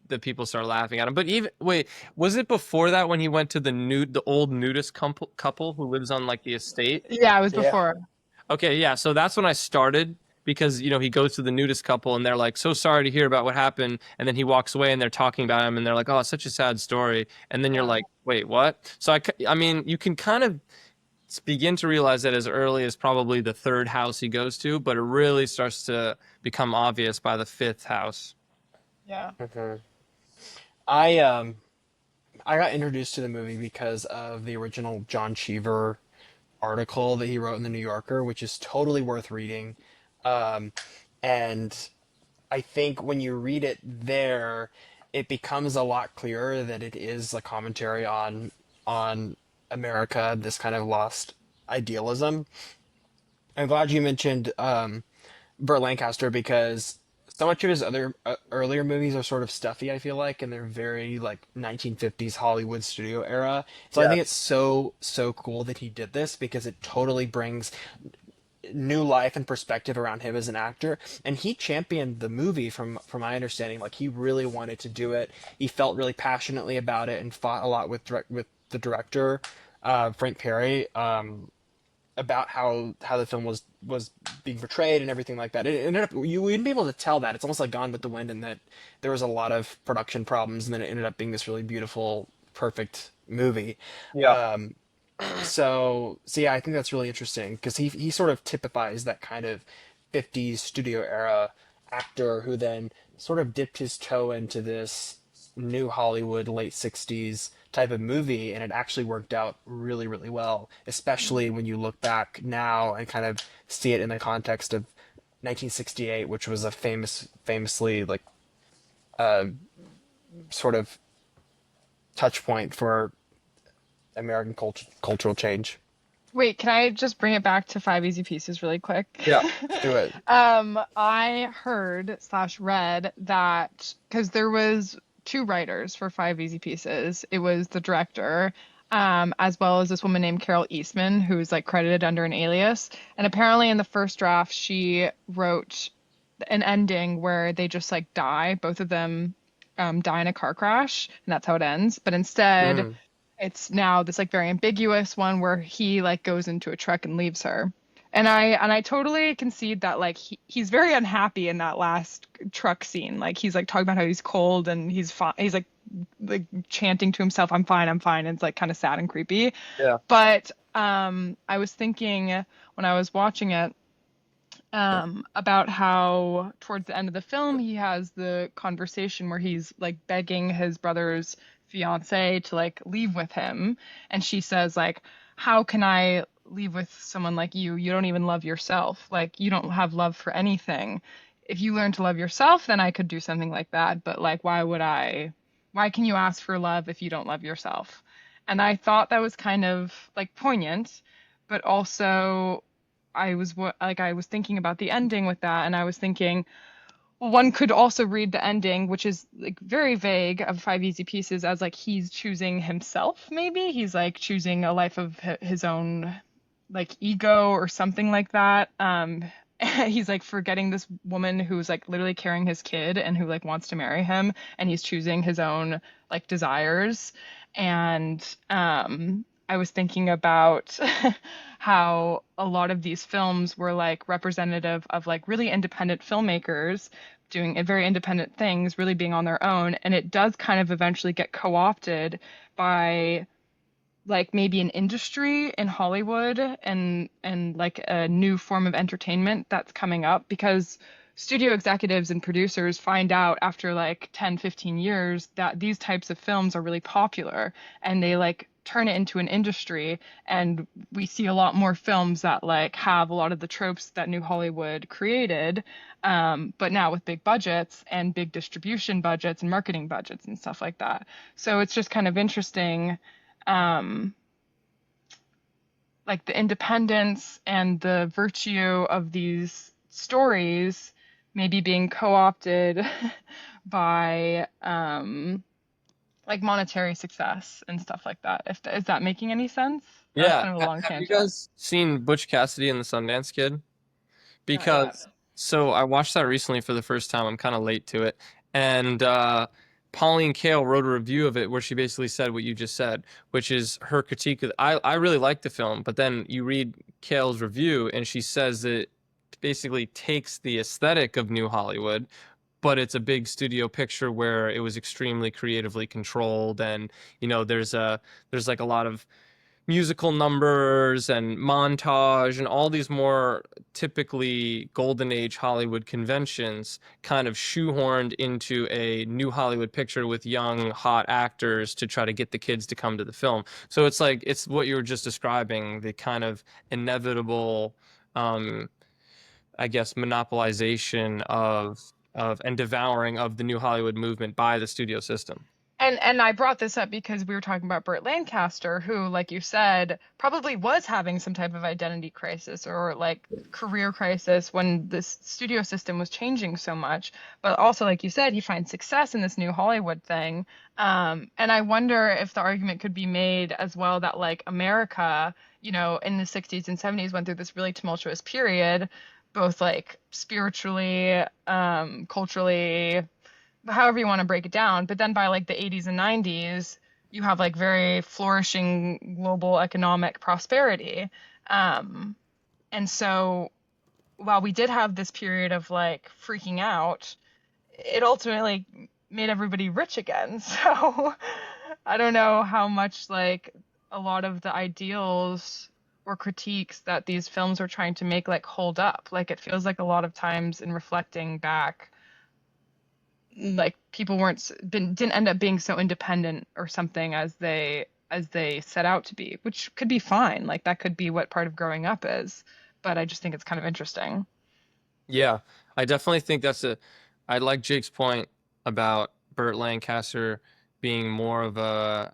the people start laughing at him. But even wait, was it before that when he went to the old nudist couple who lives on like the estate? Yeah, it was Yeah. before. Okay, yeah. So that's when I started because he goes to the nudist couple and they're like, "So sorry to hear about what happened," and then he walks away and they're talking about him and they're like, "Oh, it's such a sad story," and then you're Yeah. like, "Wait, what?" So I mean, you can kind of begin to realize that as early as probably the third house he goes to, but it really starts to become obvious by the fifth house. Yeah. Mhm. I I got introduced to the movie because of the original John Cheever article that he wrote in the New Yorker, which is totally worth reading. Um, and I think when you read it there, it becomes a lot clearer that it is a commentary on America, this kind of lost idealism. I'm glad you mentioned Burt Lancaster because so much of his other earlier movies are sort of stuffy, I feel like, and they're very like 1950s Hollywood studio era. So I Yeah. think it's so cool that he did this because it totally brings new life and perspective around him as an actor, and he championed the movie from my understanding. Like he really wanted to do it. He felt really passionately about it and fought a lot with the director, Frank Perry, about how the film was being portrayed and everything like that. It ended up you wouldn't be able to tell that. It's almost like Gone with the Wind, in that there was a lot of production problems, and then it ended up being this really beautiful, perfect movie. Yeah. Um, so yeah, I think that's really interesting because he sort of typifies that kind of 50s studio era actor who then sort of dipped his toe into this new Hollywood late 60s type of movie, and it actually worked out really, really well, especially when you look back now and kind of see it in the context of 1968, which was a famously like sort of touch point for American cultural change. Wait, can I just bring it back to Five Easy Pieces really quick? Yeah. Do it. I heard slash read that because there was two writers for Five Easy Pieces. It was the director, as well as this woman named Carol Eastman, who's like credited under an alias. And apparently in the first draft, she wrote an ending where they just like die. Both of them die in a car crash, and that's how it ends. But instead, Mm. it's now this like very ambiguous one where he like goes into a truck and leaves her. And I totally concede that like he's very unhappy in that last truck scene. Like he's like talking about how he's cold and he's fine. He's like chanting to himself, I'm fine, I'm fine. And it's like kind of sad and creepy. Yeah. But I was thinking when I was watching it about how towards the end of the film he has the conversation where he's like begging his brother's fiance to like leave with him, and she says like, how can I leave with someone like you don't even love yourself, like you don't have love for anything. If you learn to love yourself, then I could do something like that, but like why can you ask for love if you don't love yourself? And I thought that was kind of like poignant, but also I was thinking about the ending with that, and I was thinking, well, one could also read the ending, which is like very vague, of Five Easy Pieces, as like he's choosing himself. Maybe he's like choosing a life of his own like ego or something like that. He's like forgetting this woman who's like literally carrying his kid and who like wants to marry him, and he's choosing his own like desires. And I was thinking about how a lot of these films were like representative of like really independent filmmakers doing very independent things, really being on their own, and it does kind of eventually get co-opted by like maybe an industry in Hollywood and like a new form of entertainment that's coming up, because studio executives and producers find out after like 10, 15 years that these types of films are really popular, and they like turn it into an industry, and we see a lot more films that like have a lot of the tropes that New Hollywood created, but now with big budgets and big distribution budgets and marketing budgets and stuff like that. So it's just kind of interesting, um, like the independence and the virtue of these stories maybe being co-opted by like monetary success and stuff like that. If is that making any sense? That was Yeah. kind of a long Have you tangent. guys seen Butch Cassidy and the Sundance Kid? Not yet. Because so I watched that recently for the first time. I'm kind of late to it. And Pauline Kael wrote a review of it where she basically said what you just said, which is her critique of I really liked the film, but then you read Kael's review and she says that it basically takes the aesthetic of New Hollywood, but it's a big studio picture where it was extremely creatively controlled, and there's like a lot of musical numbers and montage and all these more typically golden age Hollywood conventions kind of shoehorned into a new Hollywood picture with young hot actors to try to get the kids to come to the film. So it's like it's what you were just describing, the kind of inevitable um I guess monopolization of and devouring of the new Hollywood movement by the studio system. And I brought this up because we were talking about Burt Lancaster, who, like you said, probably was having some type of identity crisis or like career crisis when this studio system was changing so much. But also, like you said, he finds success in this new Hollywood thing. And I wonder if the argument could be made as well that like America, in the 60s and 70s went through this really tumultuous period, both like spiritually, culturally, however you want to break it down. But then by like the 80s and 90s, you have like very flourishing global economic prosperity. Um, and so while we did have this period of like freaking out, it ultimately made everybody rich again. So I don't know how much like a lot of the ideals or critiques that these films are trying to make like hold up. Like it feels like a lot of times in reflecting back, like people didn't end up being so independent or something as they set out to be, which could be fine. Like that could be what part of growing up is, but I just think it's kind of interesting. Yeah, I definitely think I like Jake's point about Burt Lancaster being more of a,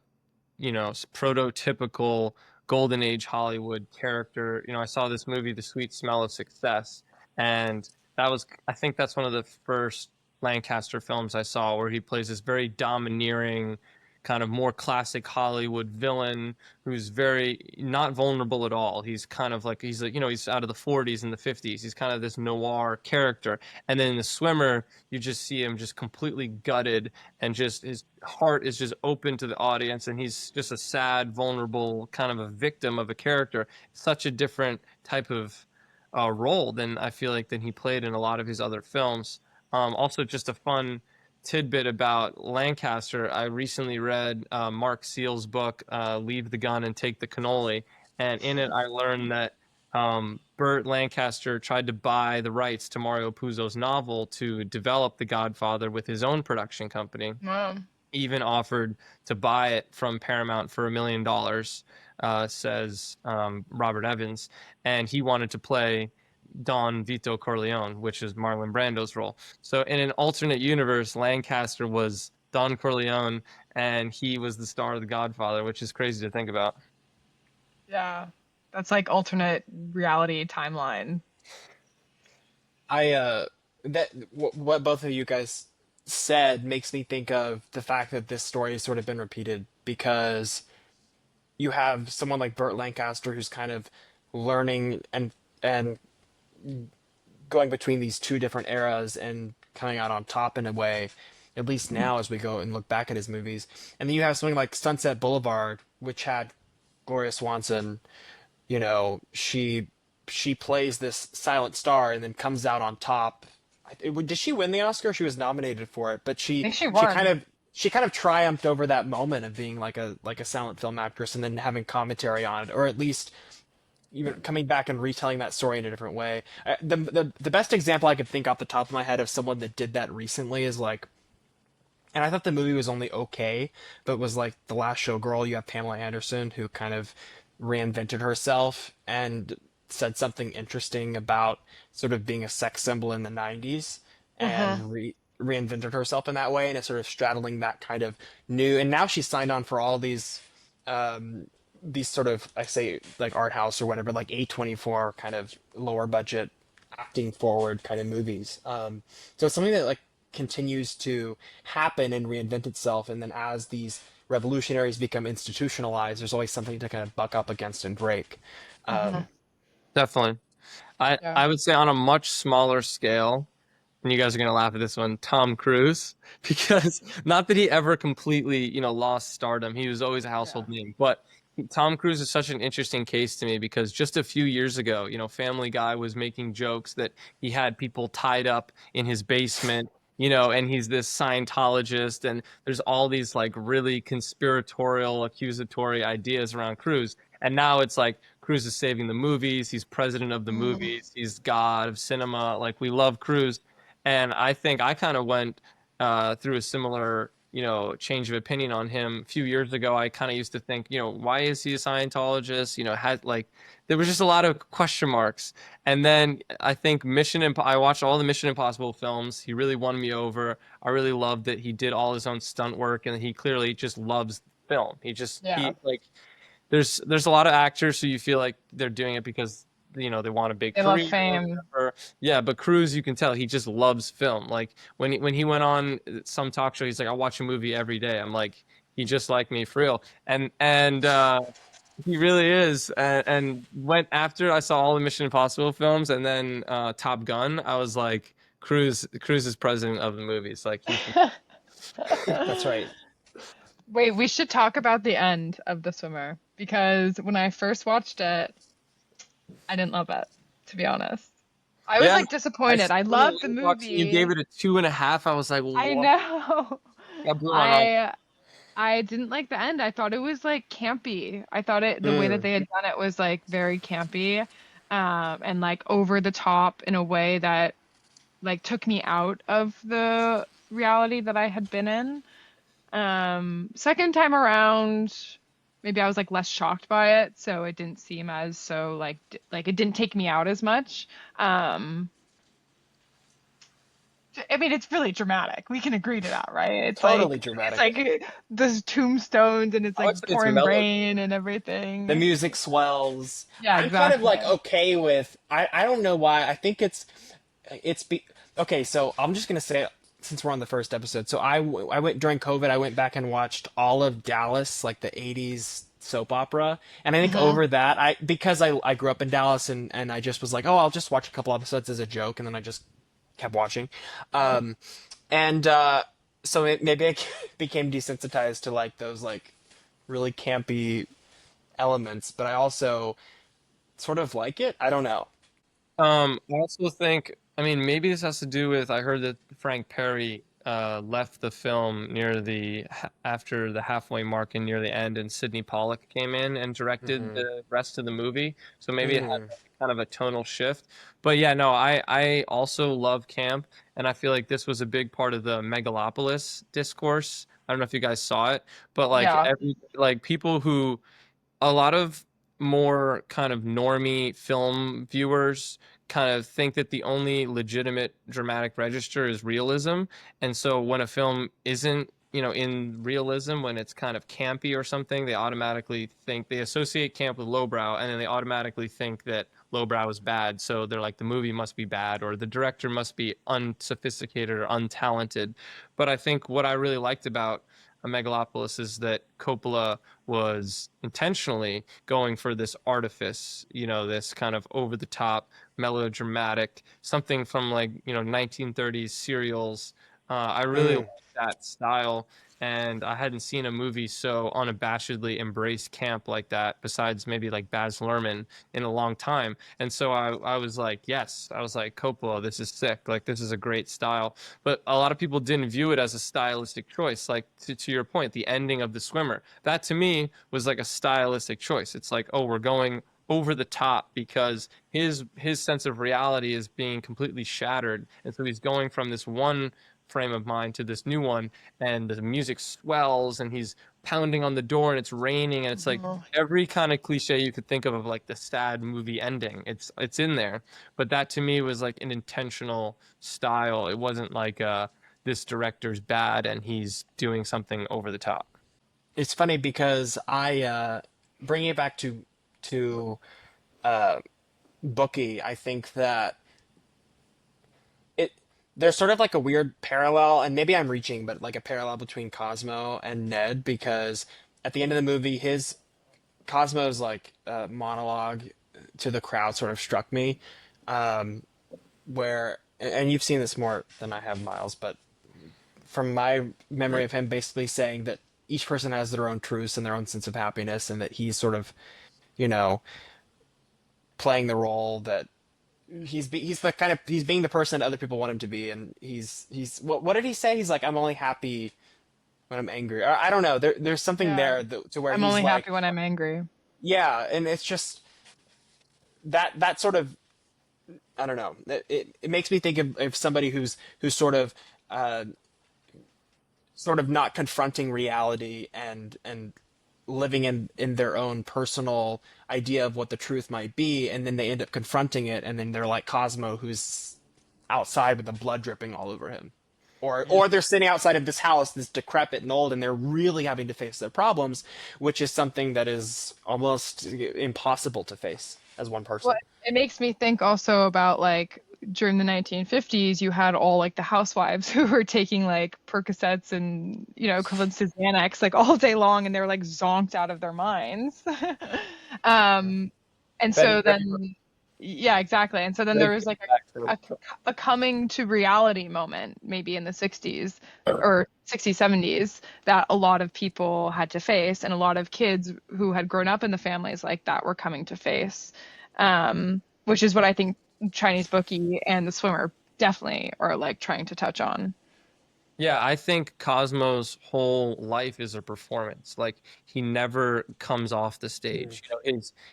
prototypical golden age Hollywood character. I saw this movie, The Sweet Smell of Success, and I think that's one of the first Lancaster films I saw where he plays this very domineering, kind of more classic Hollywood villain who's very not vulnerable at all. He's out of the 40s and the 50s. He's kind of this noir character. And then in The Swimmer, you just see him just completely gutted, and just his heart is just open to the audience, and he's just a sad, vulnerable kind of a victim of a character. Such a different type of role than he played in a lot of his other films. Also, just a fun tidbit about Lancaster. I recently read Mark Seale's book, Leave the Gun and Take the Cannoli. And in it, I learned that Burt Lancaster tried to buy the rights to Mario Puzo's novel to develop The Godfather with his own production company. Wow. Even offered to buy it from Paramount for $1 million, says Robert Evans. And he wanted to play Don Vito Corleone, which is Marlon Brando's role. So in an alternate universe, Lancaster was Don Corleone and he was the star of The Godfather, which is crazy to think about. Yeah, that's like alternate reality timeline. I that what both of you guys said makes me think of the fact that this story has sort of been repeated, because you have someone like Burt Lancaster who's kind of learning and going between these two different eras and coming out on top in a way, at least now as we go and look back at his movies. And then you have something like Sunset Boulevard, which had Gloria Swanson. You know, she plays this silent star and then comes out on top. Did she win the Oscar? She was nominated for it, but I think she she kind won. of she kind of triumphed over that moment of being like a silent film actress and then having commentary on it, or at least even coming back and retelling that story in a different way. The best example I could think off the top of my head of someone that did that recently is like, and I thought the movie was only okay, but was like The Last Showgirl. You have Pamela Anderson who kind of reinvented herself and said something interesting about sort of being a sex symbol in the 90s Uh-huh. and reinvented herself in that way, and is sort of straddling that kind of new, and now she's signed on for all these sort of, I say, like art house or whatever, like A24 kind of lower budget acting forward kind of movies. So it's something that like continues to happen and reinvent itself, and then as these revolutionaries become institutionalized, there's always something to kind of buck up against and break. Uh-huh. Um, Definitely. Yeah. I would say on a much smaller scale, and you guys are gonna laugh at this one, Tom Cruise, because not that he ever completely, lost stardom. He was always a Yeah. household name, but Tom Cruise is such an interesting case to me because just a few years ago, Family Guy was making jokes that he had people tied up in his basement, and he's this Scientologist, and there's all these like really conspiratorial, accusatory ideas around Cruise. And now it's like Cruise is saving the movies, he's president of the Mm. movies, he's God of cinema. Like we love Cruise. And I think I kind of went through a similar, change of opinion on him a few years ago. I kind of used to think, why is he a Scientologist? Had like there was just a lot of question marks. And then I think I watched all the Mission Impossible films. He really won me over. I really loved that he did all his own stunt work, and he clearly just loves film. Yeah. He like there's a lot of actors who you feel like they're doing it because they want a big They love career or fame. whatever. Yeah, but Cruise, you can tell he just loves film. Like when he went on some talk show, he's like, I watch a movie every day. I'm like, he just like me for real. And he really is. And went after I saw all the Mission Impossible films and then Top Gun, I was like, Cruise is president of the movies. Like he's that's right. Wait, we should talk about the end of The Swimmer because when I first watched it, I didn't love it, to be honest. I was yeah. like disappointed. I loved the You gave movie. it a 2.5. I was like, I what? know. That blew my mind. I didn't like the end. I thought it was like campy. I thought the way that Mm. they had done it was like very campy, and like over the top in a way that like took me out of the reality that I had been in. Second time around, maybe I was like less shocked by it, so it didn't seem as so like like it didn't take me out as much. Um, I mean, it's really dramatic. We can agree to that, right? Totally It's dramatic. like those tombstones and it's I would like say it's pouring mellow. rain and The everything. music swells. Yeah, I'm kind of like exactly. okay with. I don't know why. I think it's okay. So I'm just gonna say it since we're on the first episode. So I went during COVID. I went back and watched all of Dallas, like the '80s soap opera, and I think Hmm. over that, because I grew up in Dallas, and I just was like, oh, I'll just watch a couple episodes as a joke, and then I just kept watching. Um, and so maybe I became desensitized to like those like really campy elements, but I also sort of like it. I don't know. I also think, I mean, maybe this has to do with, I heard that Frank Perry left the film after the halfway mark and near the end, and Sidney Pollack came in and directed Hmm. the rest of the movie. So maybe it had Mm. like kind of a tonal shift. But yeah, no, I also love camp, and I feel like this was a big part of the Megalopolis discourse. I don't know if you guys saw it, but like Yeah. people who a lot of more kind of normie film viewers kind of think that the only legitimate dramatic register is realism. And so when a film isn't, in realism, when it's kind of campy or something, they associate camp with lowbrow, and then they automatically think that lowbrow is bad. So they're like, the movie must be bad, or the director must be unsophisticated or untalented. But I think what I really liked about a Megalopolis is that Coppola was intentionally going for this artifice, this kind of over the top, melodramatic, something from like, 1930s serials. I really like that style. And I hadn't seen a movie so unabashedly embrace camp like that, besides maybe like Baz Luhrmann, in a long time. And so I was like, yes, I was like, Coppola, this is sick. Like, this is a great style. But a lot of people didn't view it as a stylistic choice. Like, to your point, the ending of The Swimmer, that to me was like a stylistic choice. It's like, oh, we're going over the top because his sense of reality is being completely shattered. And so he's going from this one frame of mind to this new one, and the music swells and he's pounding on the door and it's raining, and it's like every kind of cliche you could think of like the sad movie ending, it's in there. But that to me was like an intentional style. It wasn't like this director's bad and he's doing something over the top. It's funny because I bringing it back to Bookie, I think that there's sort of like a weird parallel, and maybe I'm reaching, but like a parallel between Cosmo and Ned, because at the end of the movie, his Cosmo's like monologue to the crowd sort of struck me, where, and you've seen this more than I have, Miles, but from my memory of him basically saying that each person has their own truths and their own sense of happiness, and that he's sort of, you know, playing the role that he's being the person that other people want him to be, and he's what did he say? He's like, I'm only happy when I'm angry. Or, I don't know. There's something there to where I'm he's only like, happy when I'm angry. yeah, and it's just that sort of, I don't know. It makes me think of somebody who's sort of not confronting reality and living in their own personal idea of what the truth might be, and then they end up confronting it, and then they're like Cosmo, who's outside with the blood dripping all over him. Or they're sitting outside of this house that's decrepit and old, and they're really having to face their problems, which is something that is almost impossible to face as one person. Well, it makes me think also about like during the 1950s, you had all like the housewives who were taking like Percocets and, equivalents to Xanax like all day long, and they were like zonked out of their minds. And so then, yeah, exactly. And so then there was like a coming to reality moment, maybe in the 60s or 60s, 70s, that a lot of people had to face, and a lot of kids who had grown up in the families like that were coming to face, which is what I think Chinese Bookie and The Swimmer definitely are like trying to touch on. Yeah, I think Cosmo's whole life is a performance. Like, he never comes off the stage.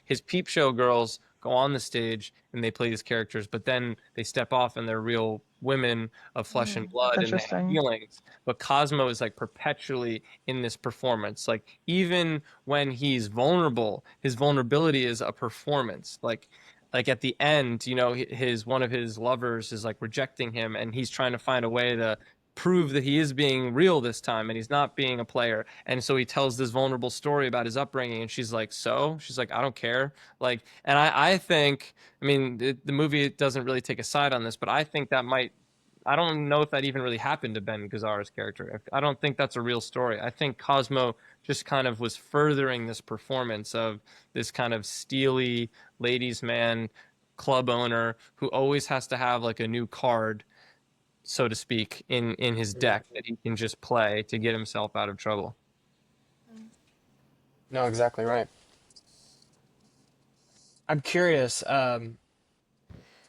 His peep show girls go on the stage and they play these characters, but then they step off and they're real women of flesh and blood and they have feelings. But Cosmo is like perpetually in this performance. Like, even when he's vulnerable, his vulnerability is a performance. Like at the end, his one of his lovers is like rejecting him, and he's trying to find a way to prove that he is being real this time and he's not being a player. And so he tells this vulnerable story about his upbringing, and she's like, I don't care. Like, and I think, I mean, the movie doesn't really take a side on this, but I think I don't know if that even really happened to Ben Gazzara's character. I don't think that's a real story. I think Cosmo just kind of was furthering this performance of this kind of steely ladies' man club owner who always has to have like a new card, so to speak, in his deck that he can just play to get himself out of trouble. No, exactly right. I'm curious.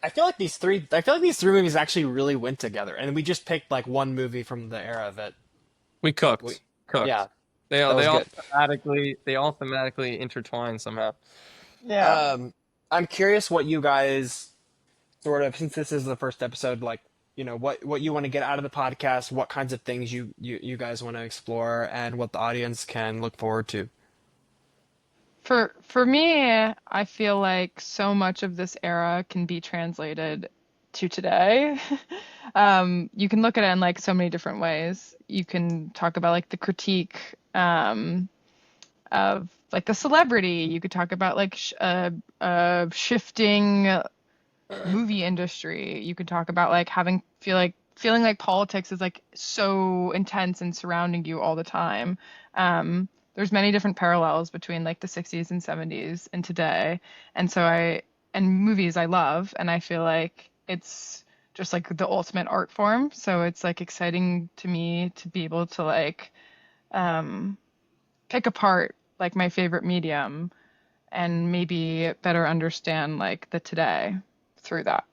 I feel like these three movies actually really went together, and we just picked like one movie from the era that we cooked. Yeah, they all thematically intertwine somehow. Yeah. I'm curious what you guys sort of, since this is the first episode, like, what you want to get out of the podcast, what kinds of things you guys want to explore, and what the audience can look forward to. For me, I feel like so much of this era can be translated to today. You can look at it in like so many different ways. You can talk about like the critique of like the celebrity. You could talk about like shifting movie industry. You could talk about like feeling like politics is like so intense and surrounding you all the time. There's many different parallels between like the 60s and 70s and today. And so and movies I love, and I feel like it's just like the ultimate art form. So it's like exciting to me to be able to like um, pick apart like my favorite medium and maybe better understand like the today through that.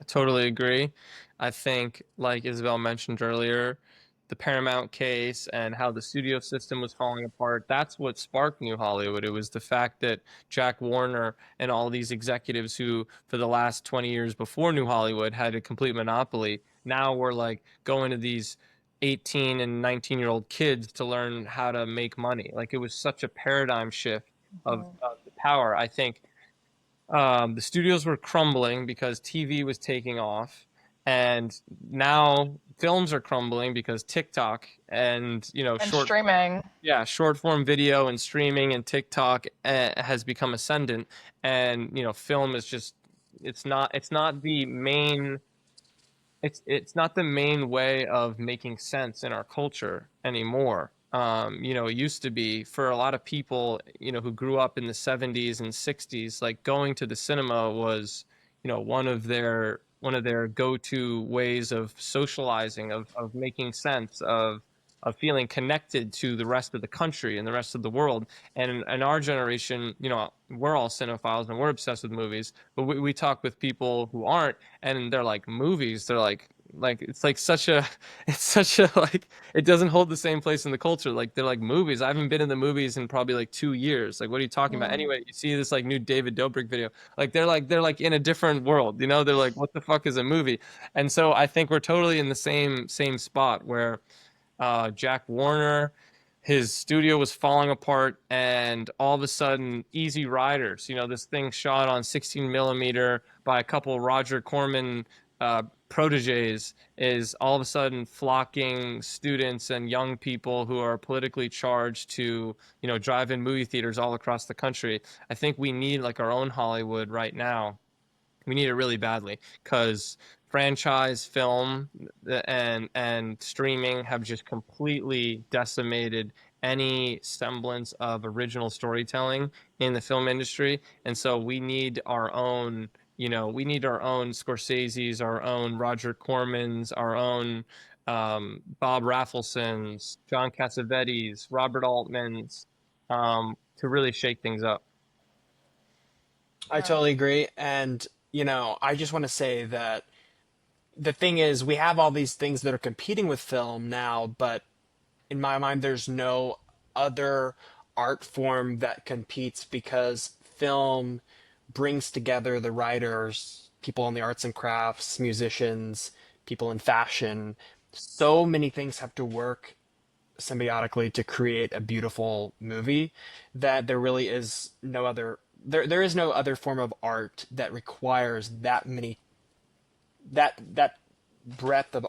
I totally agree. I think, like Isabel mentioned earlier, the Paramount case and how the studio system was falling apart, that's what sparked New Hollywood. It was the fact that Jack Warner and all these executives who, for the last 20 years before New Hollywood, had a complete monopoly. Now we're like going to these 18 and 19-year-old kids to learn how to make money. Like it was such a paradigm shift of the power. I think the studios were crumbling because TV was taking off, and now films are crumbling because TikTok and And streaming. short form video and streaming and TikTok has become ascendant, and film is just it's not the main it's not the main way of making sense in our culture anymore. It used to be for a lot of people, who grew up in the 70s and 60s, like going to the cinema was, one of their go-to ways of socializing, of making sense, of feeling connected to the rest of the country and the rest of the world. And in our generation, we're all cinephiles and we're obsessed with movies, but we talk with people who aren't, and they're like movies. They're like it's like such a it's such a like it doesn't hold the same place in the culture. Like they're like movies. I haven't been in the movies in probably like 2 years. Like what are you talking about? Mm. Anyway, you see this like new David Dobrik video. Like they're like in a different world. They're like, what the fuck is a movie? And so I think we're totally in the same spot where Jack Warner, his studio was falling apart, and all of a sudden, Easy Riders, this thing shot on 16 millimeter by a couple Roger Corman proteges, is all of a sudden flocking students and young people who are politically charged to, drive in movie theaters all across the country. I think we need like our own Hollywood right now. We need it really badly because franchise film and streaming have just completely decimated any semblance of original storytelling in the film industry. And so we need our own, we need our own Scorsese's, our own Roger Cormans, our own Bob Rafelsons, John Cassavetes, Robert Altman's, to really shake things up. I Yeah. totally agree. And, I just want to say that the thing is, we have all these things that are competing with film now, but in my mind, there's no other art form that competes because film brings together the writers, people in the arts and crafts, musicians, people in fashion. So many things have to work symbiotically to create a beautiful movie that there really is no other there is no other form of art that requires that many that breadth of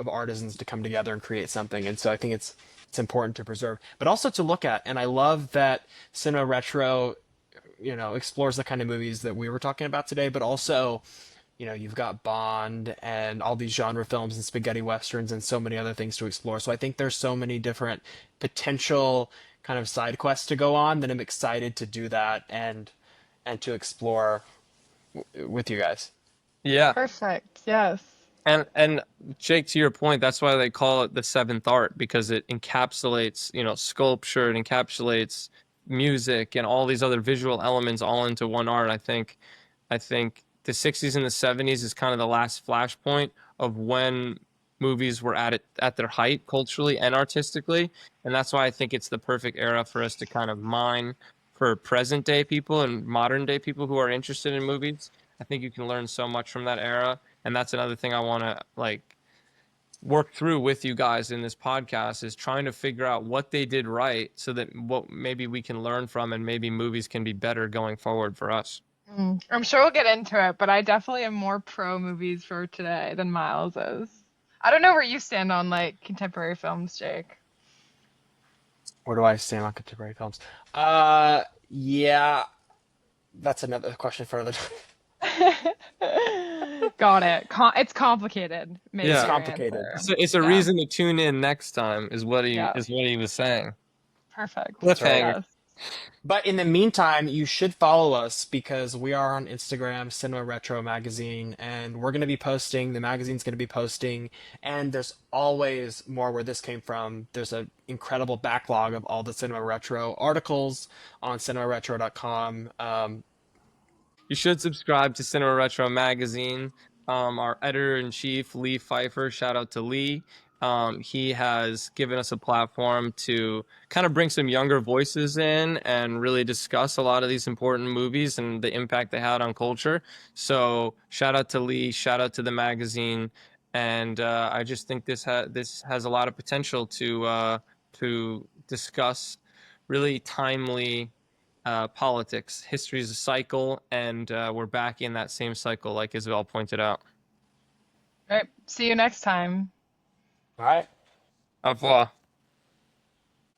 artisans to come together and create something. And so I think it's important to preserve, but also to look at. And I love that cinema retro, explores the kind of movies that we were talking about today, but also, you've got Bond and all these genre films and spaghetti westerns and so many other things to explore. So I think there's so many different potential kind of side quests to go on that I'm excited to do that and to explore with you guys. Yeah. Perfect. Yes. And Jake, to your point, that's why they call it the seventh art, because it encapsulates, sculpture, it encapsulates music and all these other visual elements all into one art. I think the 60s and the 70s is kind of the last flashpoint of when movies were at their height culturally and artistically. And that's why I think it's the perfect era for us to kind of mine for present day people and modern day people who are interested in movies. I think you can learn so much from that era, and that's another thing I want to like work through with you guys in this podcast, is trying to figure out what they did right so that what maybe we can learn from, and maybe movies can be better going forward for us. I'm sure we'll get into it, but I definitely am more pro movies for today than Miles is. I don't know where you stand on like contemporary films, Jake. Where do I stand on contemporary films? Yeah, that's another question for another time. Got it. It's complicated. Maybe It's your complicated. answer. So it's a Yeah. reason to tune in next time, is what Yeah. he was saying. Perfect. Cliffhanger. Yes. But in the meantime, you should follow us because we are on Instagram, Cinema Retro Magazine, and we're going to be posting, the magazine's going to be posting, and there's always more where this came from. There's an incredible backlog of all the Cinema Retro articles on cinemaretro.com. You should subscribe to Cinema Retro Magazine. Our editor-in-chief, Lee Pfeiffer, shout out to Lee. He has given us a platform to kind of bring some younger voices in and really discuss a lot of these important movies and the impact they had on culture. So shout out to Lee, shout out to the magazine, and I just think this has a lot of potential to discuss really timely politics. History is a cycle, and we're back in that same cycle, like Isabelle pointed out. All right. See you next time. All right. Au revoir.